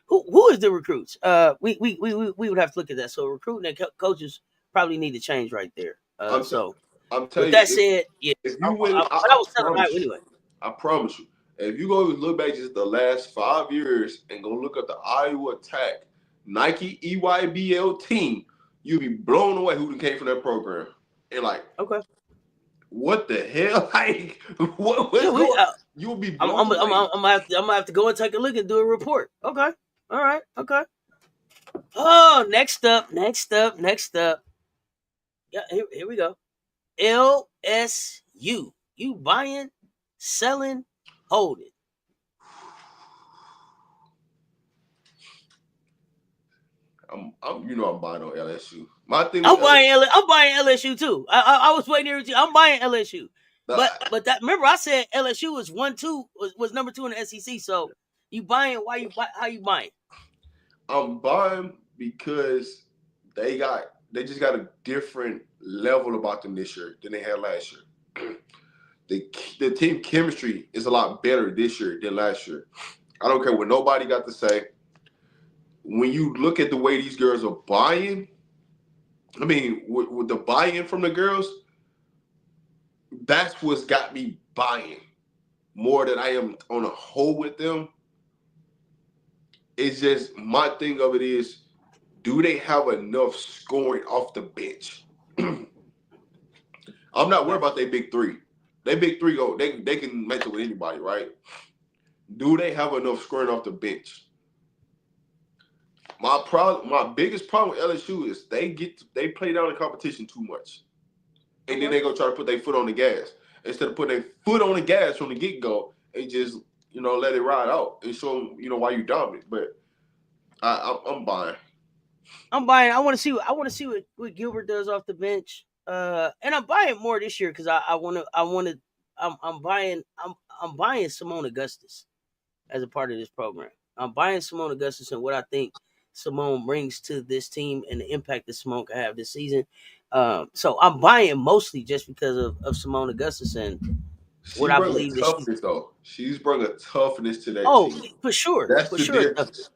Who is the recruits? We would have to look at that. So recruiting and coaches probably need to change right there.
I'm
so
I'm telling
with that
you,
said, yeah,
if you win,
I was telling you anyway.
I promise you. If you go look back just the last 5 years and go look at the Iowa Attack Nike EYBL team, you'll be blown away who came from that program. And like,
okay,
what the hell? Like, you'll be blown away.
I'm gonna have to go and take a look and do a report. Okay, all right, okay. Oh, next up. Yeah, here we go. LSU. You buying, selling, holding.
I'm buying on LSU. My thing.
I'm buying LSU too. I was waiting here with you. I'm buying LSU. But that, remember I said LSU was 1-2 was number 2 in the SEC. So you buying? How you buying? I'm
buying because they just got a different level about them this year than they had last year. The team chemistry is a lot better this year than last year. I don't care what nobody got to say. When you look at the way these girls are buying, I mean, with the buy-in from the girls, that's what's got me buying more than I am on a whole with them. It's just, my thing of it is, do they have enough scoring off the bench? I'm not worried about their big three. They big three they can match it with anybody, right? Do they have enough scoring off the bench? My biggest problem with LSU is they play down the competition too much, and then they go try to put their foot on the gas instead of putting their foot on the gas from the get go and just let it ride out and show them why you dominant. But I'm buying.
I want to see what Gilbert does off the bench. And I'm buying more this year because I'm buying Simone Augustus as a part of this program. I'm buying Simone Augustus and what I think Simone brings to this team and the impact that Simone can have this season. So I'm buying mostly just because of Simone Augustus, and
She
what I
bring a
believe that she's.
toughness though. She's bring a toughness to that
Oh,
team.
for sure,
That's
for
the
sure.
difference.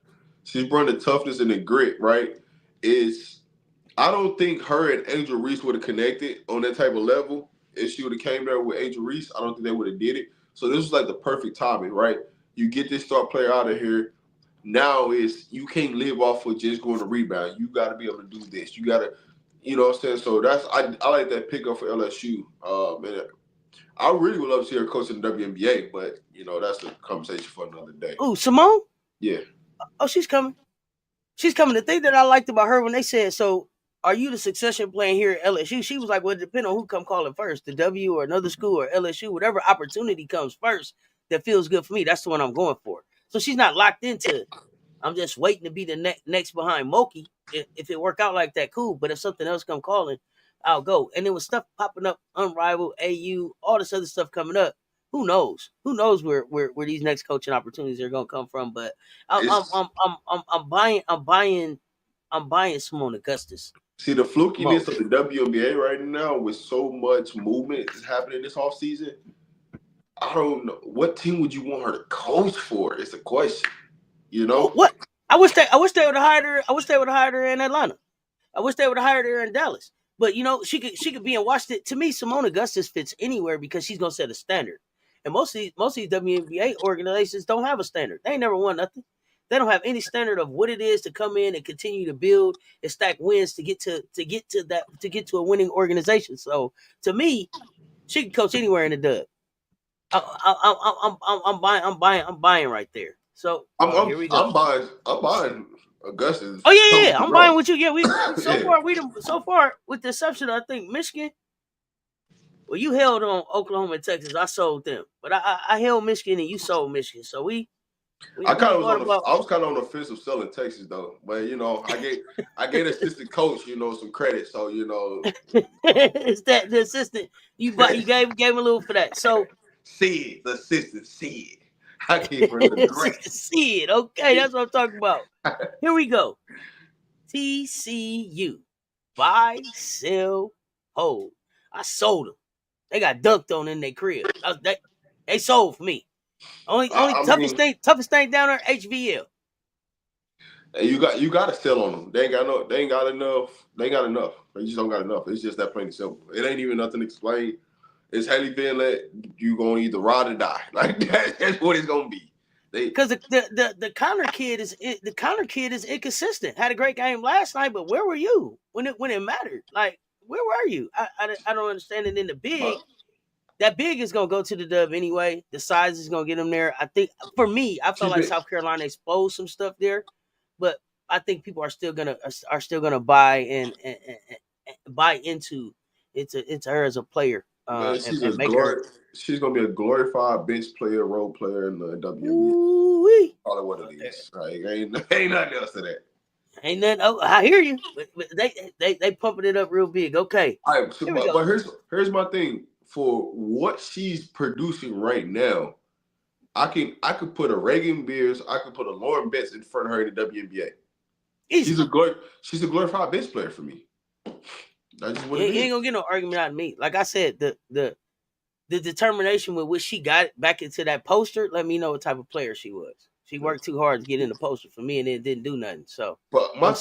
She's bring the toughness and the grit, right? Is I don't think her and Angel Reese would have connected on that type of level. If she would have came there with Angel Reese, I don't think they would have did it. So this was like the perfect timing, right? You get this star player out of here. Now is you can't live off of just going to rebound. You got to be able to do this. You got to, you know what I'm saying? So that's I like that pickup for LSU. And I really would love to see her coach in the WNBA, but you know that's a conversation for another day.
Oh, Simone?
Yeah.
Oh, she's coming. She's coming. The thing that I liked about her when they said, "So, are you the succession plan here at LSU?" She was like, "Well, it depends on who come calling first, the W or another school or LSU, whatever opportunity comes first that feels good for me. That's the one I'm going for." So she's not locked into. I'm just waiting to be the next behind Moki. If it work out like that, cool. But if something else come calling, I'll go. And there was stuff popping up, Unrivaled, AU, all this other stuff coming up. Who knows? Who knows where these next coaching opportunities are gonna come from? But I'm buying Simone Augustus.
See the flukiness of the WNBA right now with so much movement that's happening this offseason. I don't know what team would you want her to coach for. It's a question. You know
what? I wish they would have hired her. I wish they would have hired her in Atlanta. I wish they would have hired her in Dallas. But you know, she could be in Washington. To me, Simone Augustus fits anywhere because she's gonna set a standard. And most of these WNBA organizations don't have a standard. They ain't never won nothing. They don't have any standard of what it is to come in and continue to build and stack wins to get to a winning organization. So to me, she can coach anywhere in the dub. I'm buying right there. So here we go.
I'm buying Augustus.
Oh yeah. I'm buying with you. Yeah, we so
Yeah.
far with the exception of, I think, Michigan. Well, you held on Oklahoma and Texas. I sold them, but I held Michigan and you sold Michigan. So we
I kind of was
thought about.
I was kind of on the fence of selling Texas though, but you know I gave the assistant coach some credit, so
It's that the assistant you gave him a little for that. So
the assistant Sid. I gave her the credit.
see it. Okay, that's what I'm talking about. Here we go. TCU. Buy, sell, hold. I sold them. They got dunked on in their crib. They sold for me. Only toughest thing down there, HVL.
You got to sell on them. They ain't got enough. They ain't got enough. They just don't got enough. It's just that plain and simple. It ain't even nothing to explain. It's Haley Finley. You gonna either ride or die. Like that's what it's gonna be.
Because the Connor kid is inconsistent. Had a great game last night, but where were you when it mattered? Like, where were you? I don't understand it. In the big, that big is gonna go to the dub anyway. The size is gonna get them there. I think for me, I felt like South Carolina exposed some stuff there, but I think people are still gonna buy and buy into her as a player.
Man,
And make her.
She's gonna be a glorified bench player, role player in the WNBA. Call it what it is. Right? Ain't nothing else to that.
Ain't nothing. Oh, I hear you, but they pumping it up real big. Okay,
all right. So, but here's my thing. For what she's producing right now, I could put a Reagan Beers, I could put a Lauren Betts in front of her in the WNBA. Easy. She's a glorified bench player for me. That's just what it is.
You ain't gonna get no argument out of me. Like I said, the determination with which she got back into that poster let me know what type of player she was. She worked too hard to get in the poster for me, and it didn't do nothing. So,
but I'm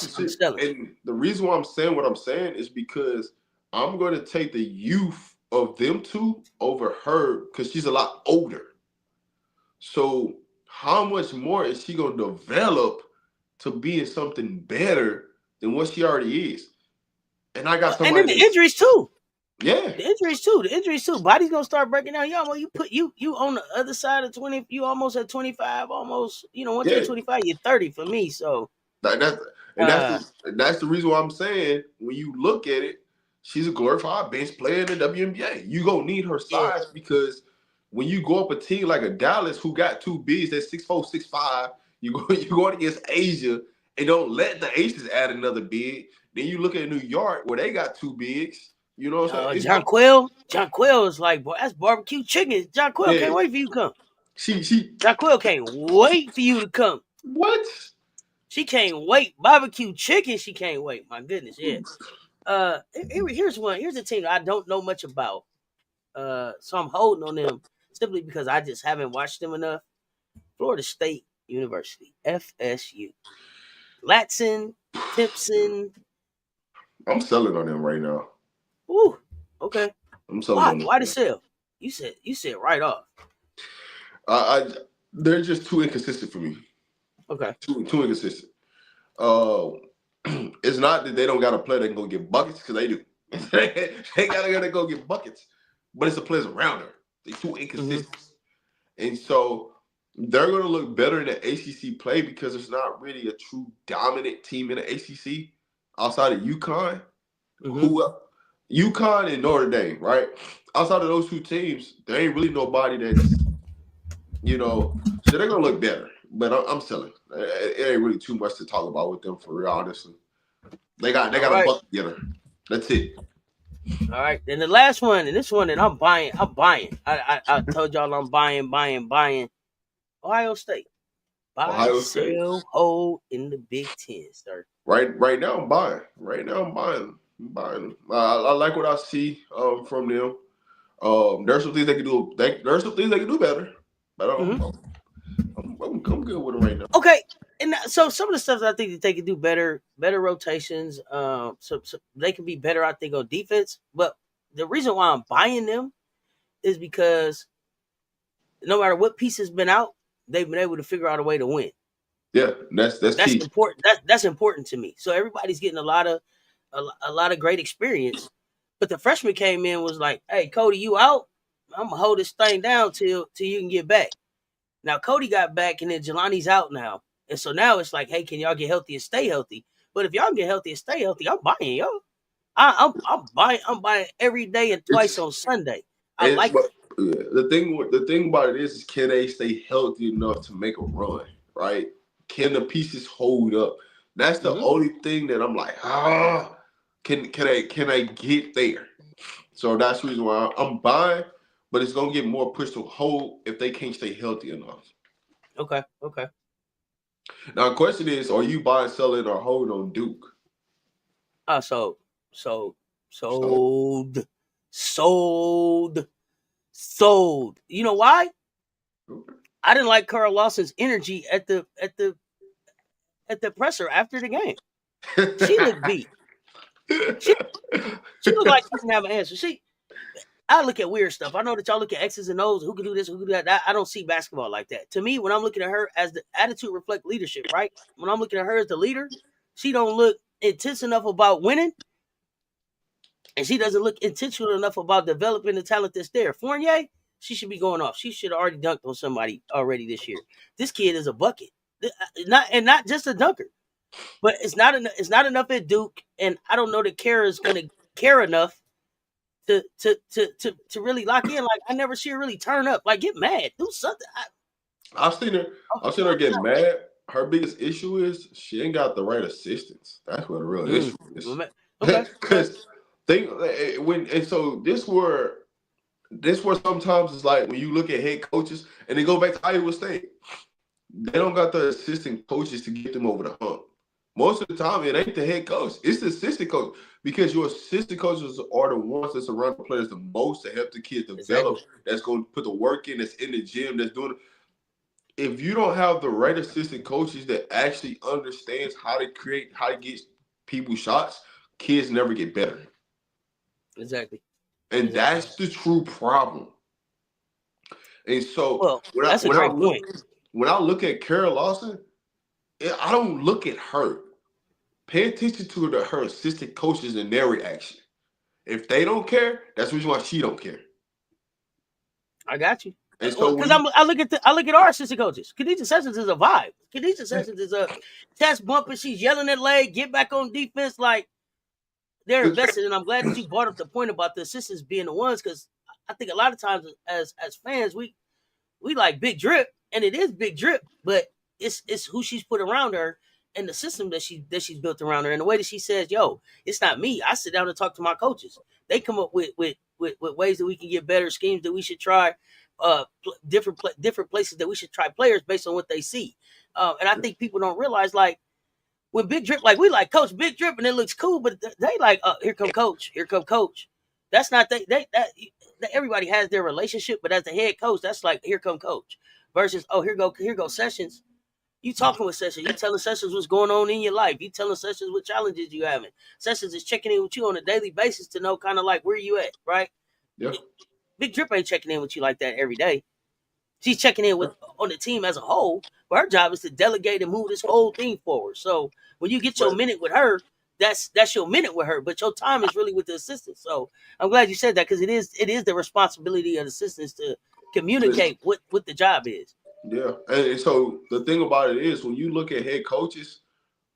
and the reason why I'm saying what I'm saying is because I'm going to take the youth of them two over her because she's a lot older. So, how much more is she going to develop to be in something better than what she already is? And I got somebody.
And then the injuries too.
Yeah,
the injuries too. Body's gonna start breaking down. You on the other side of 20. You almost at 25. Almost. Once you're 25, you're 30 for me. So
that's the reason why I'm saying when you look at it, she's a glorified bench player in the WNBA. You gonna need her size because when you go up a team like a Dallas who got two bigs that's 6'4", 6'5", you go against Asia and don't let the Asians add another big. Then you look at New York where they got two bigs. You know what I'm saying?
John Quayle is like, boy, that's barbecue chicken. John Quayle can't wait for you to come. John Quayle can't wait for you to come.
What?
She can't wait. Barbecue chicken, she can't wait. My goodness, yeah. Here's one. Here's a team I don't know much about. So I'm holding on them. simply because I just haven't watched them enough. Florida State University, FSU, Latson, Timpson.
I'm selling on them right now.
Ooh, okay.
I'm selling
Why?
on them.
Why the sell? You said right off.
They're just too inconsistent for me.
Okay.
Too inconsistent. It's not that they don't got a player that can go get buckets, because they do. They gotta go get buckets, but it's the players around her. They too inconsistent, and so they're gonna look better in the ACC play because there's not really a true dominant team in the ACC outside of UConn. UConn and Notre Dame, right? Outside of those two teams, there ain't really nobody that's, so they're gonna look better. But I'm selling. It ain't really too much to talk about with them, for real, honestly. They got a buck together. That's it.
All right. Then the last one, and this one that I'm buying. I told y'all I'm buying. Ohio State. Buy, sell, hold in the Big Ten, sir.
Right now I'm buying. I'm buying. I like what I see from them. There's some things they can do. There's some things they can do better. But I'm good with them right now.
Okay. And so some of the stuff I think that they can do better rotations. So they can be better, I think, on defense. But the reason why I'm buying them is because no matter what piece has been out, they've been able to figure out a way to win.
Yeah, that's key.
Important. That's important to me. So everybody's getting a lot of great experience. But the freshman came in was like, "Hey, Cody, you out? I'm gonna hold this thing down till you can get back." Now Cody got back, and then Jelani's out now, and so now it's like, "Hey, can y'all get healthy and stay healthy?" But if y'all get healthy and stay healthy, I'm buying y'all. I'm buying every day and twice on Sunday. I like it.
The thing about it is can they stay healthy enough to make a run, right? Can the pieces hold up? That's the only thing that I'm like, can I get there? So that's the reason why I'm buying, but it's gonna get more pushed to hold if they can't stay healthy enough.
Okay.
Now the question is, are you buying, selling, or holding on Duke?
Sold. You know why? Okay. I didn't like Carl Lawson's energy at the presser after the game. She looked beat. She looked like she didn't have an answer. I look at weird stuff. I know that y'all look at X's and O's. Who can do this? Who can do that? I don't see basketball like that. To me, when I'm looking at her, as the attitude reflect leadership, right? When I'm looking at her as the leader, she don't look intense enough about winning, and she doesn't look intentional enough about developing the talent that's there. Fournier, she should be going off. She should have already dunked on somebody already this year. This kid is a bucket, not just a dunker, but it's not enough at Duke, and I don't know that Kara is going to care enough to really lock in. Like, I never see her really turn up. Like, get mad, do something.
I've seen her get mad. Her biggest issue is she ain't got the right assistants. That's what the real issue is. Because this where sometimes it's like when you look at head coaches and they go back to Iowa State, they don't got the assistant coaches to get them over the hump. Most of the time, it ain't the head coach. It's the assistant coach, because your assistant coaches are the ones that's around the players the most to help the kids develop. Exactly. That's going to put the work in, that's in the gym, that's doing it. If you don't have the right assistant coaches that actually understands how to get people shots, kids never get better.
Exactly.
And that's the true problem. And so when I look at Kara Lawson, I don't look at her. Pay attention to her assistant coaches and their reaction. If they don't care, that's the reason why she don't care.
I got you. And so because I look at our assistant coaches. Khadijah Sessions is a vibe. Khadijah Sessions is a chest bumper. She's yelling at leg, get back on defense. Like, they're invested. And I'm glad that you brought up the point about the assistants being the ones, because I think a lot of times as fans, we like Big Drip, and it is Big Drip, but it's who she's put around her and the system that she's built around her, and the way that she says, "Yo, it's not me. I sit down and talk to my coaches. They come up with ways that we can get better, schemes that we should try, different places that we should try players based on what they see." And I think people don't realize, like, when Big Drip, like, we like Coach Big Drip and it looks cool, but they like, here come Coach. That's not that everybody has their relationship, but as the head coach, that's like here come coach versus here go Sessions. You talking with Sessions, you telling Sessions what's going on in your life, you telling Sessions what challenges you having. Sessions is checking in with you on a daily basis to know kind of like where you at, right?
Yeah.
Big Drip ain't checking in with you like that every day. She's checking in with on the team as a whole, but her job is to delegate and move this whole thing forward. So when you get your
But
minute with her, that's your minute with her, but your time is really with the assistants. So I'm glad you said that because it is the responsibility of the assistants to
listen,
communicate what the job is.
yeah. And so the thing about it is when you look at head coaches,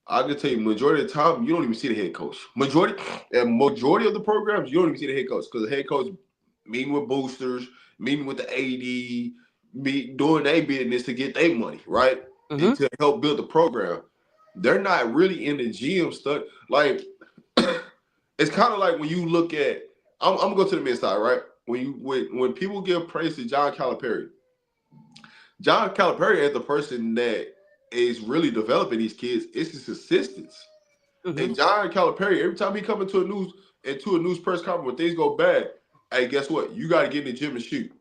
I can tell you majority of the time you don't even see the head coach. Majority of the programs you don't even see the head coach because the head coach meeting with boosters, meeting with the AD, doing their business to get their money, right?
Mm-hmm.
And to help build the program. They're not really in the GM stuff. Like it's kind of like when you look at I'm gonna go to the men's side, right? When people give praise to John Calipari is the person that is really developing these kids. It's his assistants.
Mm-hmm.
And John Calipari, every time he come into a news press conference when things go bad, hey, guess what? You got to get in the gym and shoot.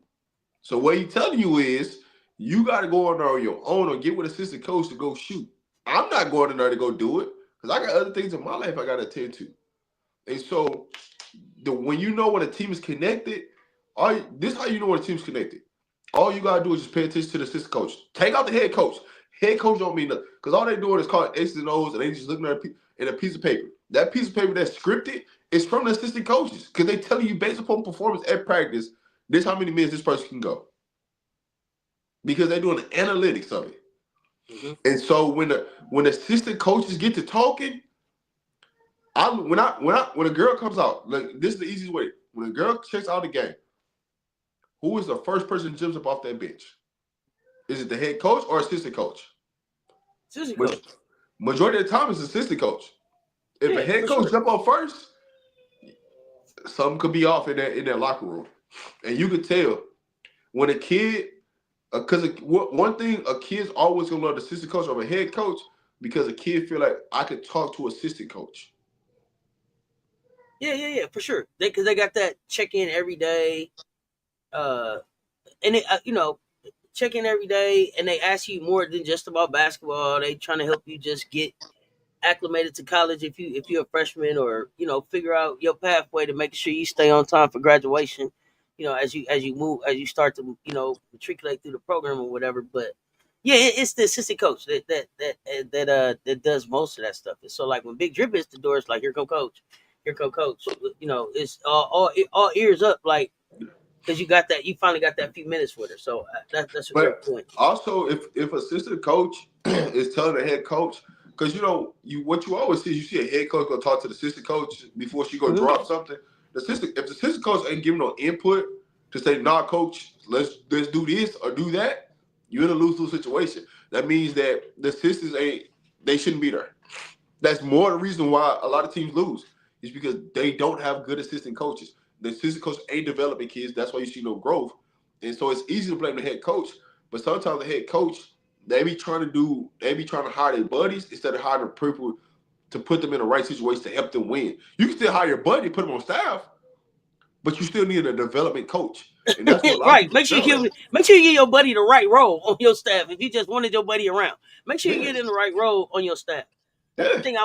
So what he's telling you is you got to go in there on your own or get with assistant coach to go shoot. I'm not going in there to go do it because I got other things in my life I got to attend to. And so when you know when a team is connected, this is how you know when a team's connected. All you gotta do is just pay attention to the assistant coach. Take out the head coach. Head coach don't mean nothing because all they doing is calling X's and O's and they just looking at a piece of paper. That piece of paper that's scripted is from the assistant coaches because they telling you based upon performance at practice, this how many minutes this person can go because they're doing the analytics of it.
Mm-hmm.
And so when assistant coaches get to talking, when a girl comes out, like this is the easiest way. When a girl checks out the game, who is the first person that jumps up off that bench? Is it the head coach or assistant coach?
Susie
But
coach.
majority of the time, it's assistant coach. If a
Yeah,
head
for
coach
sure.
jump up first, something could be off in that locker room, and you could tell when a kid. Because one thing, a kid's always gonna love the assistant coach over a head coach because a kid feel like I could talk to assistant coach.
Yeah, for sure. Because they got that check in every day, uh, and it, check in every day, and they ask you more than just about basketball. They trying to help you just get acclimated to college if you're a freshman, or figure out your pathway to make sure you stay on time for graduation. As you start to matriculate through the program or whatever. But yeah, it's the assistant coach that does most of that stuff. And so like when Big Drip hits the door, it's like here come coach, here come coach. It's all ears up like because you finally got that few minutes with her. So that's a great
But
point.
also, if assistant coach is telling the head coach, because what you always see is you see a head coach go talk to the assistant coach before she go
Mm-hmm.
drop something. If the assistant coach ain't giving no input to say, nah, coach, let's do this or do that, you're in a lose-lose situation. That means that the assistants they shouldn't be there. That's more the reason why a lot of teams lose is because they don't have good assistant coaches. The assistant coach ain't developing kids. That's why you see no growth. And so it's easy to blame the head coach, but sometimes the head coach they be trying to hire their buddies instead of hiring people to put them in the right situation to help them win. You can still hire your buddy, put them on staff, but you still need a development coach, and that's what a lot of
Right.
people fail at.
Make sure you give your buddy the right role on your staff. If you just wanted your buddy around, make sure you
Yeah,
get in the right role on your staff. One of the
yeah.
things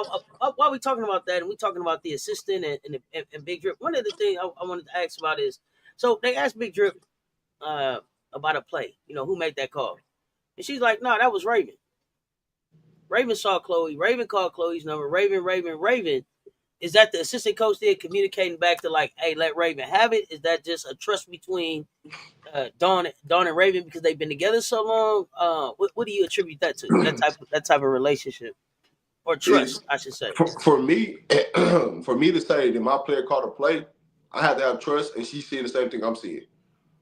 while we talking about that, and we talking about the assistant and Big Drip. One of the things I wanted to ask about is, so they asked Big Drip uh, about a play. Who made that call, and she's like, "No, that was Raven. Raven saw Chloe. Raven called Chloe's number. Raven. Is that the assistant coach there communicating back to like, hey, let Raven have it? Is that just a trust between Dawn and Raven because they've been together so long? What do you attribute that to? That type of relationship or
It's
trust, I should say.
for me for me to say that my player called a play, I have to have trust, and she's seeing the same thing I'm seeing.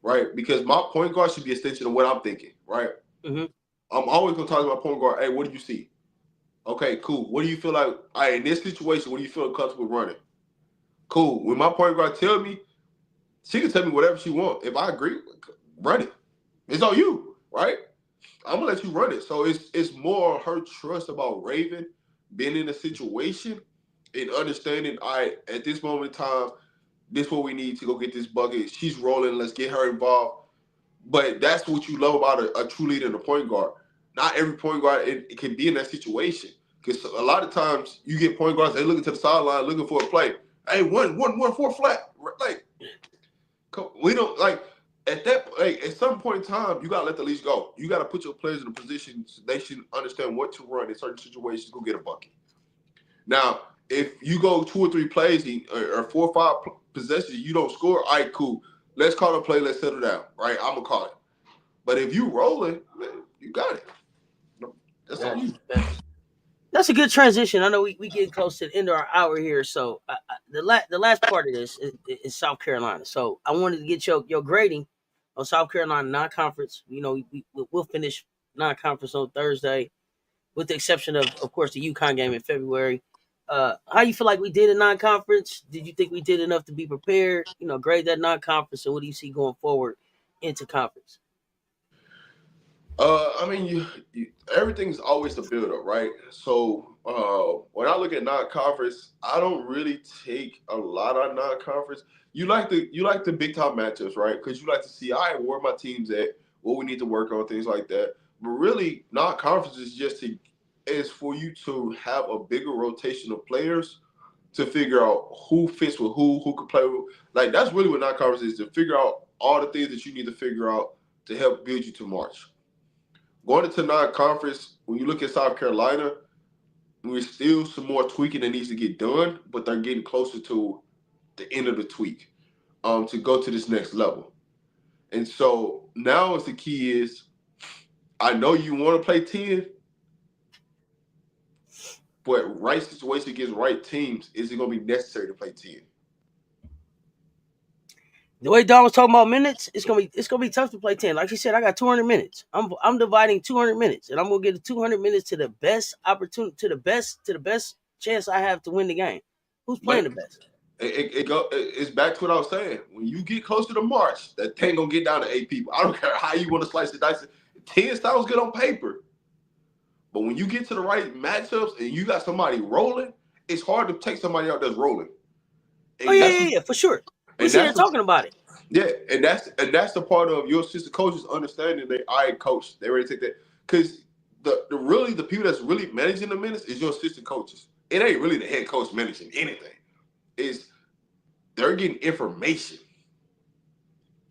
Right? Because my point guard should be an extension of what I'm thinking, right?
Mm-hmm.
I'm always gonna talk to my point guard, hey, what do you see? Okay, cool. What do you feel like? All right, in this situation, what do you feel comfortable running? Cool. When my point guard tell me, she can tell me whatever she want. If I agree, run it. It's on you, right? I'm gonna let you run it. So it's more her trust about Raven being in a situation and understanding, all right, at this moment in time, This is what we need to go get this bucket. She's rolling. Let's get her involved. But that's what you love about a true leader and a point guard. Not every point guard it can be in that situation. Because a lot of times you get point guards, they looking to the sideline looking for a play. Hey, one, four flat. Like, we don't like at that. Like, at some point in time, you gotta let the leash go. You gotta put your players in a position so they should understand what to run in certain situations. Go get a bucket. Now, if you go 2 or 3 plays or 4 or 5 possessions, you don't score. All right, cool. Let's call a play. Let's settle down. Right? I'm gonna call it. But if you rolling, man, you got it. That's all you.
That's a good transition. I know we getting close to the end of our hour here, so the last part of this is South Carolina. So I wanted to get your grading on South Carolina non-conference. You know, we'll finish non-conference on Thursday, with the exception of course, the UConn game in February. How you feel like we did in non-conference? Did you think we did enough to be prepared? You know, grade that non-conference, and what do you see going forward into conference?
I mean, everything's always the build up, right? So when I look at non-conference, I don't really take a lot on non-conference. You like the big time matchups, right? Because you like to see, all right, where my team's at, what we need to work on, things like that. But really, non-conference is for you to have a bigger rotation of players to figure out who fits with who could play with. Like, that's really what non-conference is, to figure out all the things that you need to figure out to help build you to March. Going into non-conference, when you look at South Carolina, there's still some more tweaking that needs to get done, but they're getting closer to the end of the tweak to go to this next level. And so now the key is, I know you want to play 10, but right situation against right teams, is it going to be necessary to play 10?
The way Don was talking about minutes, it's gonna be tough to play 10. Like she said, I got 200 minutes. I'm dividing 200 minutes, and I'm gonna get the 200 minutes to the best opportunity, to the best chance I have to win the game. Who's playing the best?
It's back to what I was saying. When you get closer to March, that thing gonna get down to 8 people. I don't care how you want to slice the dice. 10 sounds good on paper, but when you get to the right matchups and you got somebody rolling, it's hard to take somebody out that's rolling.
And yeah, for sure. We see they're talking about it.
Yeah, and that's the part of your assistant coaches understanding that, all right, coach, they ready to take that. Because the people that's really managing the minutes is your assistant coaches. It ain't really the head coach managing anything. It's they're getting information.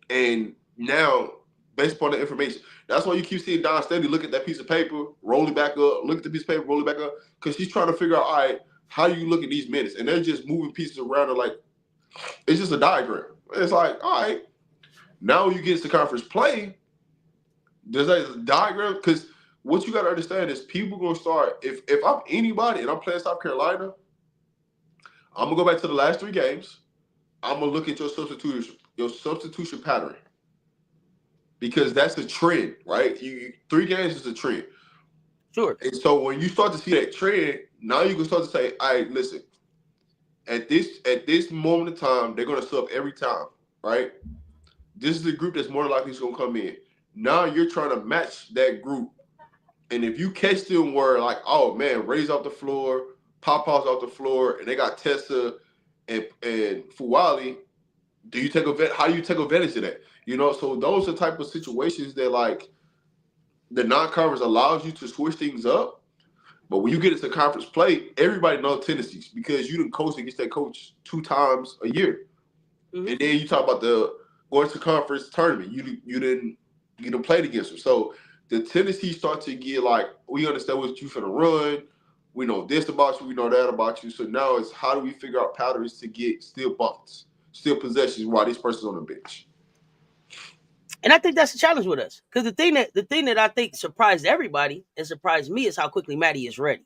And now, based upon the information, that's why you keep seeing Don Steady look at that piece of paper, roll it back up, look at the piece of paper, roll it back up, because she's trying to figure out, all right, how you look at these minutes. And they're just moving pieces around and like, it's just a diagram. It's like, all right, now you get to conference play, there's a diagram, because what you got to understand is people going to start, if I'm anybody and I'm playing South Carolina, I'm going to go back to the last 3 games. I'm going to look at your substitution pattern, because that's a trend, right? 3 games is a trend.
Sure.
And so when you start to see that trend, now you can start to say, all right, listen, at this moment in time, they're going to sub every time, right? This is the group that's more likely going to come in. Now you're trying to match that group. And if you catch them where, like, oh, man, Ray's off the floor, Papa's off the floor, and they got Tessa and Fuwali, how do you take advantage of that? You know, so those are the type of situations that, like, the non-conference allows you to switch things up. But when you get into conference play, everybody knows tendencies, because you done coach against that coach 2 times a year. Mm-hmm. And then you talk about the going to conference tournament. You didn't play against them. So the tendencies start to get like, we understand what you finna run. We know this about you. We know that about you. So now it's, how do we figure out patterns to get still buckets, still possessions while this person's on the bench?
And I think that's the challenge with us, because the thing that I think surprised everybody and surprised me is how quickly Maddie is ready.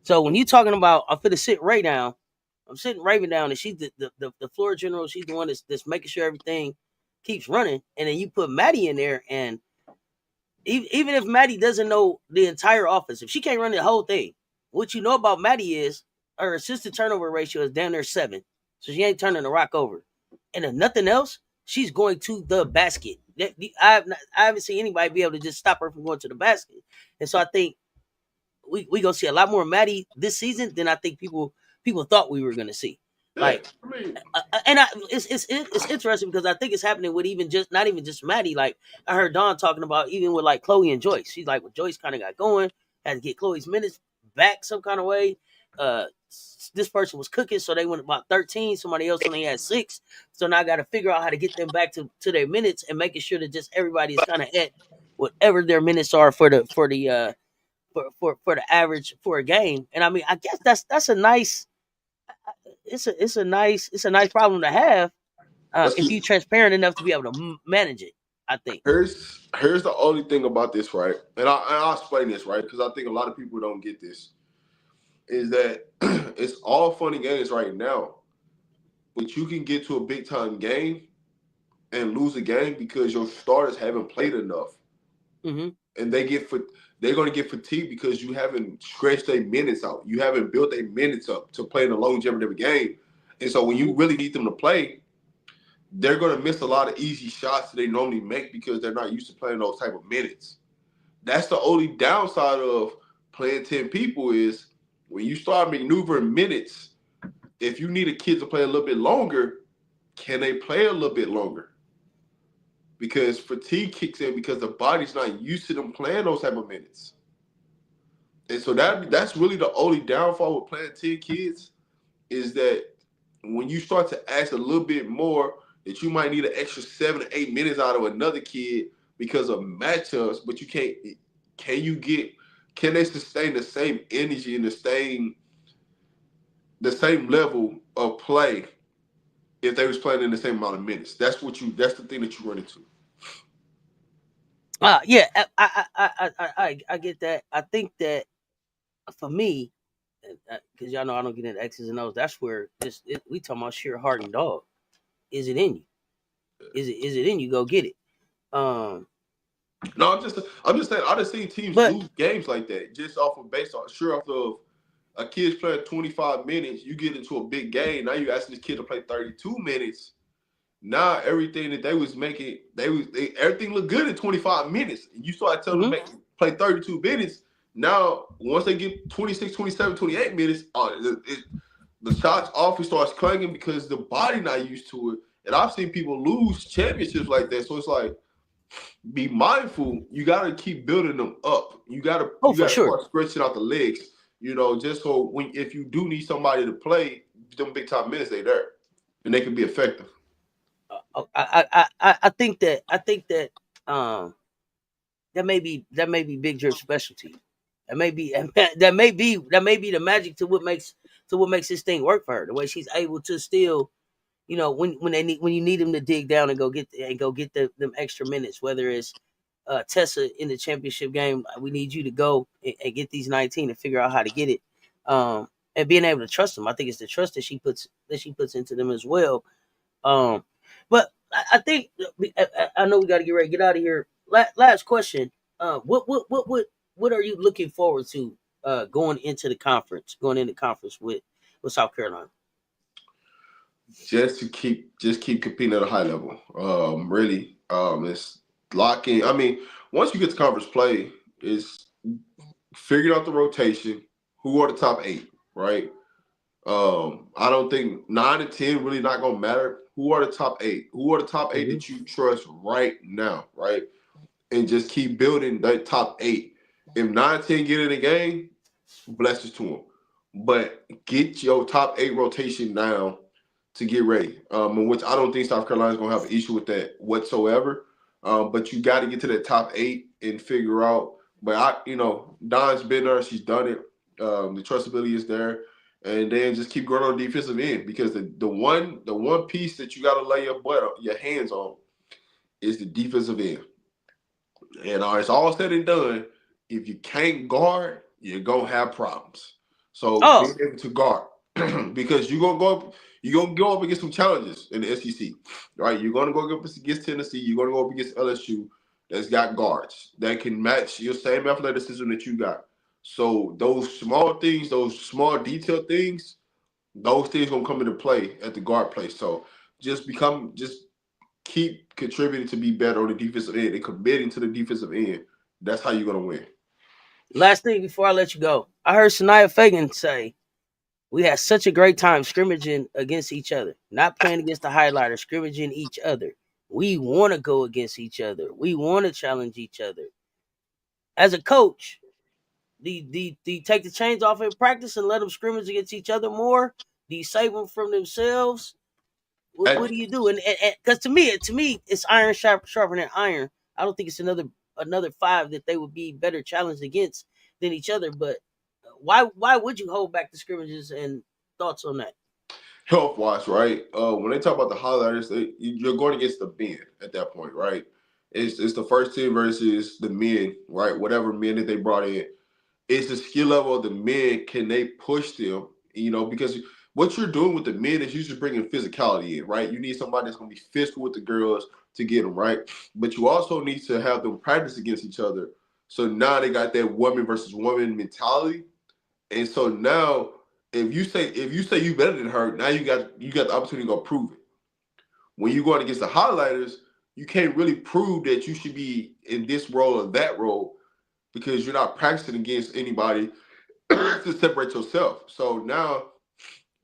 So when you're talking about, I'm finna sit Ray down, I'm sitting Raven down, and she's the floor general. She's the one that's making sure everything keeps running. And then you put Maddie in there, and even if Maddie doesn't know the entire offense, if she can't run the whole thing, what you know about Maddie is her assistant turnover ratio is down there 7, so she ain't turning the rock over. And if nothing else, she's going to the basket. I haven't seen anybody be able to just stop her from going to the basket. And so I think we gonna see a lot more Maddie this season than I think people thought we were gonna see. Like,
I mean,
it's interesting because I think it's happening with not even just Maddie. Like I heard Dawn talking about even with like Chloe and Joyce. She's like, well, Joyce kind of got going, had to get Chloe's minutes back some kind of way. This person was cooking, so they went about 13. Somebody else only had 6. So now I got to figure out how to get them back to their minutes and making sure that just everybody is kind of at whatever their minutes are for the for the average for a game. And I mean, I guess that's a nice it's a nice problem to have
let's
if
see.
you're transparent enough to be able to manage it. I think.
Here's the only thing about this, right? And I'll explain this, right? Because I think a lot of people don't get this. Is that it's all fun and games right now, but you can get to a big time game and lose a game because your starters haven't played enough,
Mm-hmm.
and they're going to get fatigued because you haven't stretched their minutes out. You haven't built their minutes up to play in the longevity of a game, and so when you
Mm-hmm.
really need them to play, they're going to miss a lot of easy shots that they normally make because they're not used to playing those type of minutes. That's the only downside of playing 10 people is when you start maneuvering minutes, if you need a kid to play a little bit longer, can they play a little bit longer? Because fatigue kicks in because the body's not used to them playing those type of minutes. And so that's really the only downfall with playing 10 kids is that when you start to ask a little bit more, that you might need an extra 7 to 8 minutes out of another kid because of matchups, but you can't. Can they sustain the same energy and the same level of play if they was playing in the same amount of minutes? That's the thing that you run into.
Yeah, I get that. I think that for me, because y'all know I don't get into X's and O's. That's where we talking about sheer heart and dog. Is it in you? Is it in you? Go get it. Um,
No, I'm just saying I done seen teams
but
lose games like that just off of a kid's playing 25 minutes, you get into a big game. Now you asking this kid to play 32 minutes. Now everything that they was making, everything looked good in 25 minutes. And you start telling them
mhm.
play 32 minutes. Now, once they get 26, 27, 28 minutes, the shots often starts clanging because the body not used to it. And I've seen people lose championships like that. So it's like, be mindful. You got to keep building them up.
Oh,
You
for
got to
sure.
start stretching out the legs. Just so if you do need somebody to play them big time minutes, they there and they can be effective.
I think that um that may be Big Drip's specialty. That may be that may be the magic to what makes this thing work for her. The way she's able to still, when you need them to dig down and go get them extra minutes, whether it's Tessa in the championship game, we need you to go and get these 19 and figure out how to get it. And being able to trust them. I think it's the trust that she puts into them as well. Um, but I think I know we got to get ready to get out of here. Last question. What are you looking forward to going into conference with South Carolina?
Just keep competing at a high level. Really, it's locking. I mean, once you get to conference play, it's figuring out the rotation. Who are the top 8, right? I don't think 9 and 10 really not gonna matter. Who are the top 8? Who are the top 8
Mm-hmm.
that you trust right now, right? And just keep building that top 8. If 9 10 get in the game, blessings to them. But get your top 8 rotation down to get ready. In which I don't think South Carolina's gonna have an issue with that whatsoever. But you got to get to that top 8 and figure out. But Don's been there; she's done it. The trustability is there, and then just keep growing on the defensive end because the one piece that you got to lay your hands on is the defensive end. And it's all said and done. If you can't guard, you're gonna have problems. So being
Oh,
able to guard, because you're gonna go up against some challenges in the SEC, right? You're gonna go up against Tennessee. You're gonna go up against LSU that's got guards that can match your same athleticism that you got. So those small things, those small detailed things, those things gonna come into play at the guard play. So just keep contributing to be better on the defensive end and committing to the defensive end. That's how you're gonna win.
last thing before I let you go, I heard Shania Fagan say We had such a great time scrimmaging against each other, not playing against the highlighter, scrimmaging each other. We want to go against each other. We want to challenge each other. As a coach, do you take the chains off in practice and let them scrimmage against each other more? Do you save them from themselves? What do
At,
you do? And because to me, it's iron sharpening iron. I don't think it's another five that they would be better challenged against than each other. But why would you hold back the scrimmages and thoughts on that?
health wise, right? When they talk about the highlighters, you're going against the men at that point, right? It's the first team versus the men, right? Whatever men that they brought in. It's the skill level of the men. Can they push them? Because what you're doing with the men is you're just bringing physicality in, right? You need somebody that's going to be physical with the girls to get them, right? But you also need to have them practice against each other. So now they got that woman versus woman mentality. And so now, if you say you better than her, now you got the opportunity to go prove it. When you're going against the highlighters, you can't really prove that you should be in this role or that role because you're not practicing against anybody to separate yourself. So now,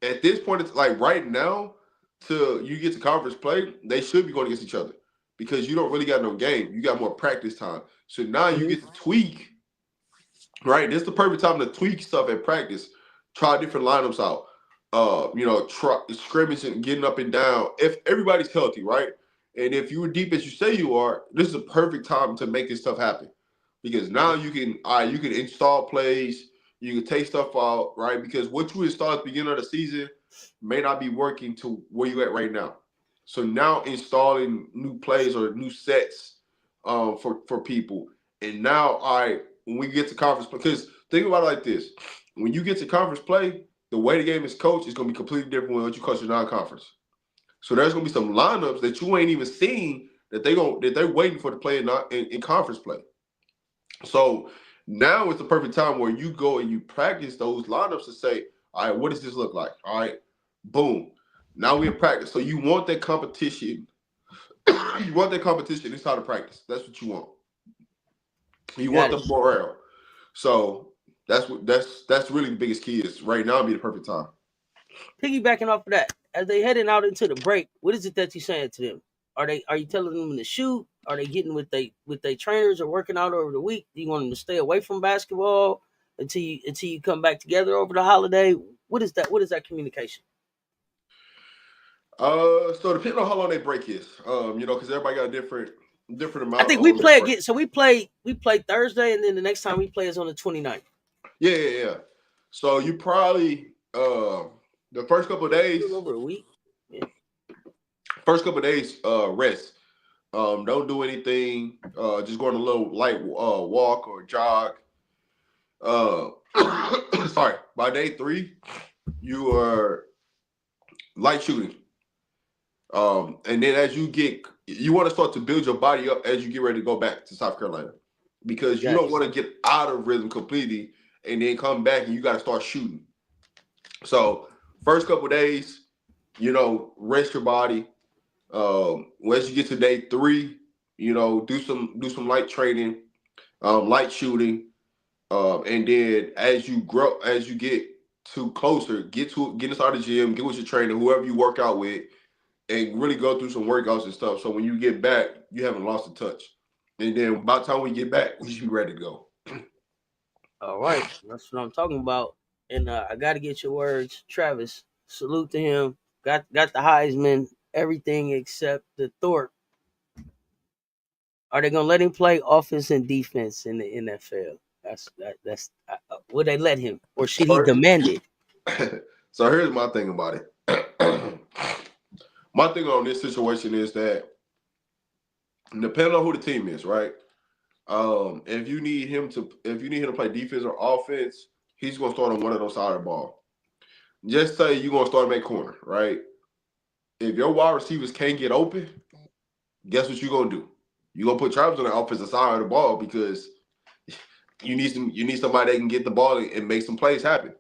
at this point, it's like right now, till you get to conference play, they should be going against each other because you don't really got no game. You got more practice time. So now you
Mm-hmm.
get to tweak. Right, this is the perfect time to tweak stuff at practice. Try different lineups out. Try scrimmaging, getting up and down. If everybody's healthy, right, and if you were deep as you say you are, this is a perfect time to make this stuff happen because now you can install plays, you can take stuff out, right? Because what you install at the beginning of the season may not be working to where you at right now. So now installing new plays or new sets for people, and now when we get to conference play, because think about it like this: when you get to conference play, the way the game is coached is going to be completely different than what you coach in non-conference. So there's going to be some lineups that you ain't even seen that they're waiting for to play in conference play. So now it's the perfect time where you go and you practice those lineups to say, all right, what does this look like? All right, boom. Now we're in practice. So you want that competition. You want that competition inside of practice. That's what you want. You want
Got
the
it.
morale. So that's really the biggest key is right now be the perfect time.
Piggybacking off of that, as they heading out into the break, what is it that you saying to them? Are you telling them to shoot? Are they getting with they trainers or working out over the week? Do you want them to stay away from basketball until you come back together over the holiday? What is that? What is that communication?
So depending on how long they break is, because everybody got a different
I
amount
think we
of their
play
break.
again. So we play Thursday, and then the next time we play is on the 29th.
Yeah, yeah, yeah. So you probably the
A little over a week. Yeah.
first couple of days rest. Don't do anything. Just go on a little light walk or jog. Uh, sorry. By day 3, you are light shooting. And then you want to start to build your body up as you get ready to go back to South Carolina, because you don't
Gotcha.
want to get out of rhythm completely and then come back and you got to start shooting. So first couple of days, rest your body. Once you get to day 3, do some light training, light shooting, and then as you get to closer, get inside the gym, get with your trainer, whoever you work out with, and really go through some workouts and stuff. So when you get back, you haven't lost a touch. And then by the time we get back, we should be ready to go.
All right, that's what I'm talking about. And I got to get your words, Travis. Salute to him. Got the Heisman, everything except the Thorpe. Are they gonna let him play offense and defense in the NFL? Would they let him, or should he
So,
demand it?
so here's my thing about it. My thing on this situation is that depending on who the team is, right? If you need him to play defense or offense, he's gonna start on one of those side of the ball. Just say you're gonna start him at corner, right? If your wide receivers can't get open, guess what you're gonna do? You're gonna put Travis on the offensive side of the ball because you need somebody that can get the ball and make some plays happen.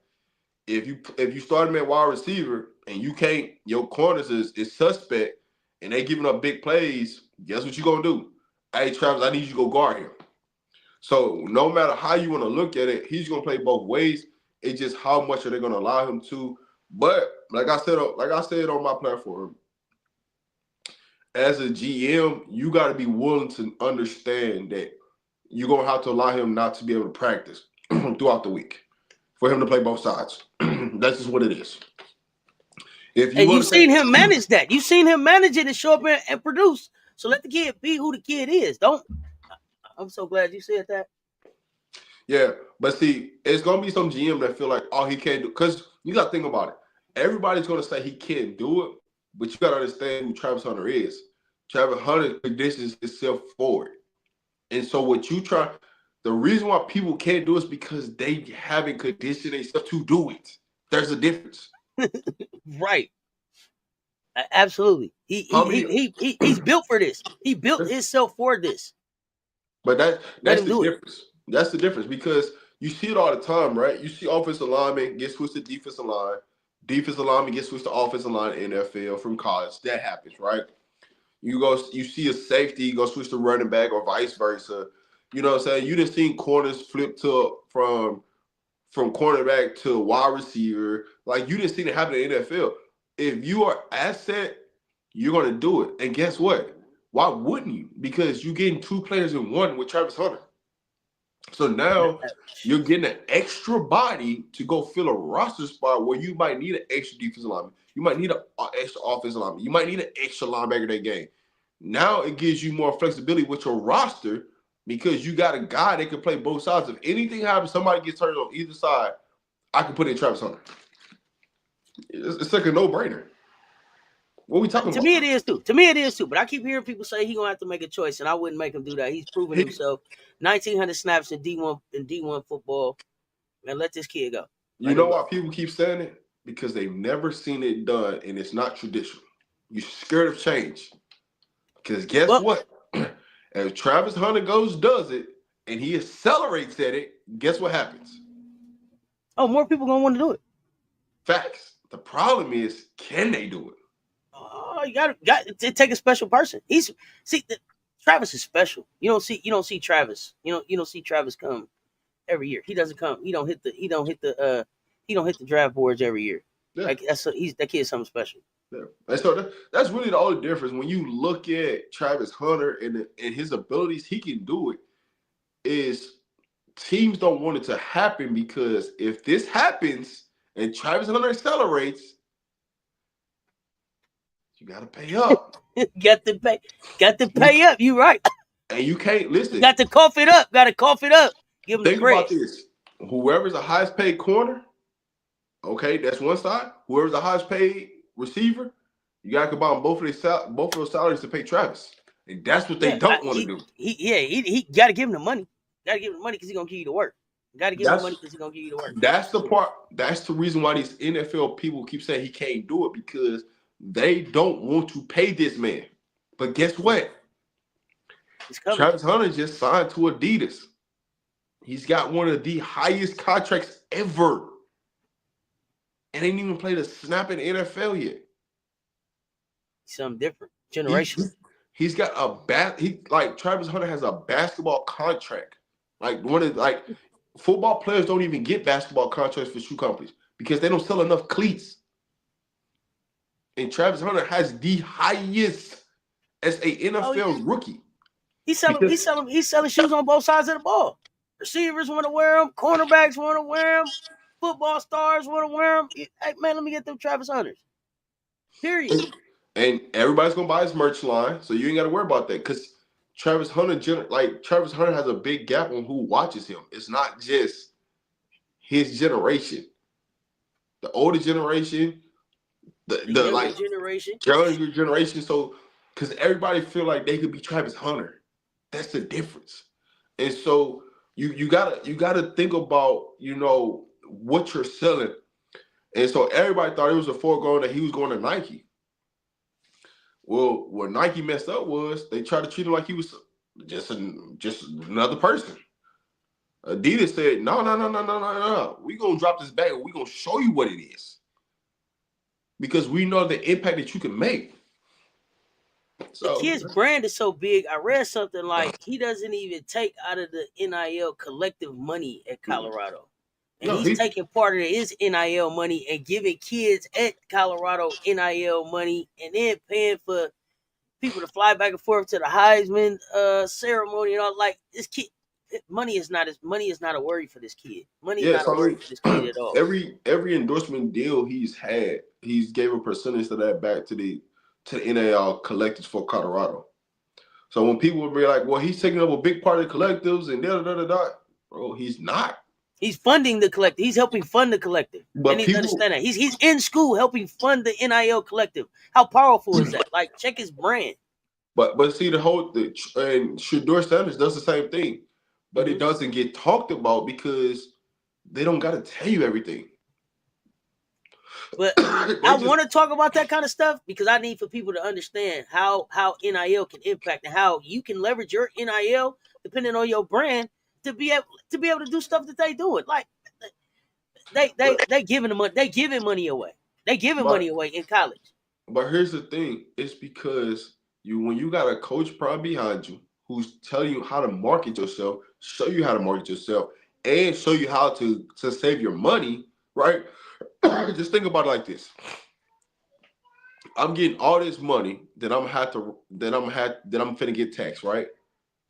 If you start him at wide receiver and you can't, your corners is suspect and they giving up big plays, guess what you gonna do? Hey Travis, I need you to go guard him. So no matter how you want to look at it, he's gonna play both ways. It's just how much are they gonna allow him to? But like I said on my platform, as a GM, you got to be willing to understand that you're gonna have to allow him not to be able to practice throughout the week for him to play both sides. That's just what it is. If you
And
want
you've
to take,
seen him manage that. You've seen him manage it and show up and produce. So let the kid be who the kid is. Don't. I'm so glad you said that.
yeah, but see, it's gonna be some GM that feel like, oh, he can't do, because you got to think about it. Everybody's gonna say he can't do it, but you got to understand who Travis Hunter is. Travis Hunter conditions himself forward, and so what you try. The reason why people can't do it is because they haven't conditioned themselves to do it. There's a difference.
Right. Absolutely.
How many?
He's built for this. He built himself for this.
But
Let
that's
him
the
do it.
difference. That's the difference because you see it all the time, right? You see offensive linemen get switched to defensive line. Defensive linemen get switched to offensive line in NFL from college. That happens, right? You see a safety go switch to running back or vice versa. You know what I'm saying? You just seen corners flip to from cornerback to wide receiver. Like you didn't see it happen in the NFL. If you are asset, you're gonna do it. And guess what? Why wouldn't you? Because you're getting two players in one with Travis Hunter. So now you're getting an extra body to go fill a roster spot where you might need an extra defensive lineman. You might need an extra offensive lineman. You might need an extra linebacker that game. Now it gives you more flexibility with your roster because you got a guy that can play both sides. If anything happens, somebody gets hurt on either side, I can put in Travis Hunter. It's like a no-brainer. What are we talking
To
about?
me, it is too. To me, it is too. But I keep hearing people say he's gonna have to make a choice, and I wouldn't make him do that. He's proven himself. 1,900 snaps in D1 football. Man, let this kid go.
You
Let
know
him
why
go.
people keep saying it? Because they've never seen it done, and it's not traditional. You're scared of change. Because guess
Well,
what? As Travis Hunter does it, and he accelerates at it, guess what happens?
more people gonna want to do it.
Facts. The problem is, can they do it?
Oh, you got to take a special person. Travis is special. You don't see Travis. You don't see Travis come every year. He doesn't come. He don't hit the draft boards every year.
Yeah.
Like that kid's something special.
Yeah. And so that's really the only difference. When you look at Travis Hunter and his abilities, he can do it. Is teams don't want it to happen because if this happens and Travis Hunter accelerates, you got to pay up.
got to pay up. You right.
And you can't listen.
Got to cough it up. Got to cough it up. Give him the
Think
bread.
about this. Whoever's the highest paid corner, okay, that's one side. Whoever's the highest paid receiver, you got to combine both of those salaries to pay Travis. And that's what they don't want to do.
He got to give him the money. Got to give him the money because he's gonna give you the work. Got to give him the money because he's gonna give you the work.
That's the part. That's the reason why these NFL people keep saying he can't do it because they don't want to pay this man. But guess what? Travis Hunter just signed to Adidas. He's got one of the highest contracts ever. And ain't even played a snap in the NFL yet.
Something different. Generational.
He's got Travis Hunter has a basketball contract. Football players don't even get basketball contracts for shoe companies because they don't sell enough cleats. And Travis Hunter has the highest as a NFL rookie.
He's selling shoes on both sides of the ball. Receivers want to wear them. Cornerbacks want to wear them. Football stars want to wear them. Hey, man, let me get them Travis Hunters. Period.
And everybody's gonna buy his merch line, so you ain't got to worry about that because Travis Hunter has a big gap on who watches him. It's not just his generation, the older generation, the younger generation. So because everybody feel like they could be Travis Hunter, that's the difference. And so you gotta think about what you're selling. And so everybody thought it was a foregone that he was going to Nike. Well, what Nike messed up was they tried to treat him like he was just another person. Adidas said, no. We're going to drop this bag and we're going to show you what it is. Because we know the impact that you can make.
So, the kid's brand is so big. I read something like he doesn't even take out of the NIL collective money at Colorado. And he's taking part of his NIL money and giving kids at Colorado NIL money, and then paying for people to fly back and forth to the Heisman ceremony and all. Like, this kid, money is not a worry for this kid. Money is not a worry for this kid at all.
Every endorsement deal he's had, he's gave a percentage of that back to the NIL collectives for Colorado. So when people would be like, "Well, he's taking up a big part of the collectives," and bro, he's not.
He's funding the collective. He's helping fund the collective.
But
I need to understand that. He's in school helping fund the NIL collective. How powerful is that? Like, check his brand.
But see, and Shedeur Sanders does the same thing, but it doesn't get talked about because they don't got to tell you everything.
But I want to talk about that kind of stuff because I need for people to understand how NIL can impact and how you can leverage your NIL depending on your brand to be able to do stuff that they doing. Like, they giving money. They giving money away. They giving money away in college.
But here's the thing: it's because when you got a coach probably behind you who's telling you how to market yourself, show you how to market yourself, and show you how to save your money, right? Just think about it like this: I'm getting all this money that I'm finna get taxed, right?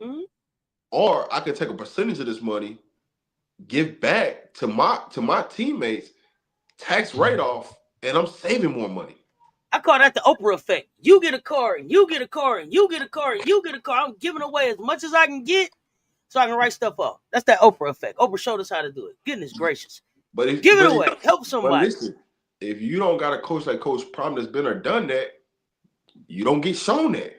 Mm-hmm. Or I can take a percentage of this money, give back to my teammates, tax write-off, and I'm saving more money.
I call that the Oprah effect. You get a car, and you get a car, and you get a car, and you get a car. I'm giving away as much as I can get so I can write stuff off. That's that Oprah effect. Oprah showed us how to do it. Goodness gracious. Give it away. Help somebody.
But listen, if you don't got a coach like Coach Prom that's been or done that, you don't get shown that.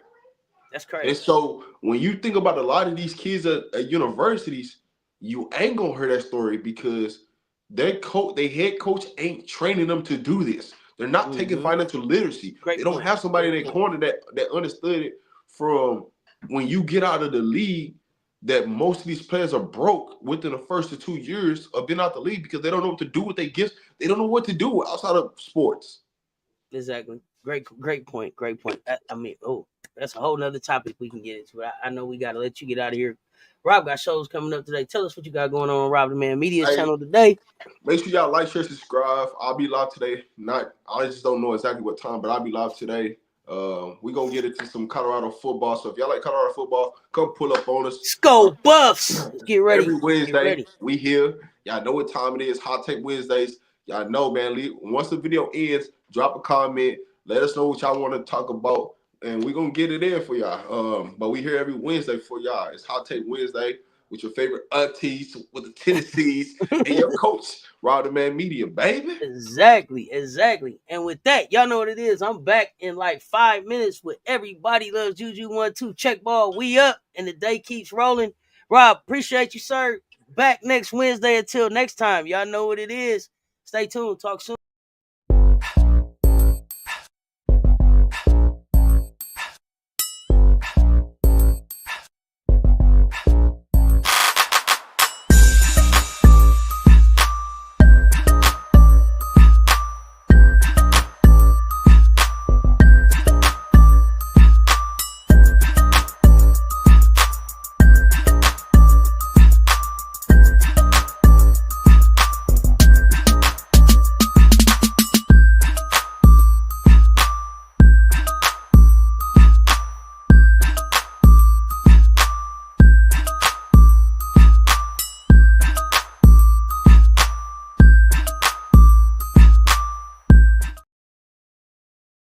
That's crazy.
And so when you think about a lot of these kids at universities, you ain't gonna hear that story because their head coach ain't training them to do this. They're not taking financial literacy. They don't have somebody in their corner that understood it from when you get out of the league, that most of these players are broke within the first 2 years of being out the league because they don't know what to do with their gifts. They don't know what to do outside of sports.
Exactly. Great point. I mean, that's a whole nother topic we can get into. I know we got to let you get out of here. Rob got shows coming up today. Tell us what you got going on Rob the Man Media channel today.
Make sure y'all like, share, subscribe. I'll be live today. I just don't know exactly what time, but I'll be live today. We're going to get into some Colorado football. So if y'all like Colorado football, come pull up on us.
Let's go Buffs. Let's get ready.
Every Wednesday, we here. Y'all know what time it is. Hot Take Wednesdays. Y'all know, man. Once the video ends, drop a comment. Let us know what y'all want to talk about. And we're going to get it in for y'all. But we here every Wednesday for y'all. It's Hot Take Wednesday with your favorite aunties, with the Tennessees, and your coach, Rob the Man Media, baby.
Exactly. And with that, y'all know what it is. I'm back in like 5 minutes with Everybody Loves Juju 1-2 check ball. We up, and the day keeps rolling. Rob, appreciate you, sir. Back next Wednesday. Until next time, y'all know what it is. Stay tuned. Talk soon.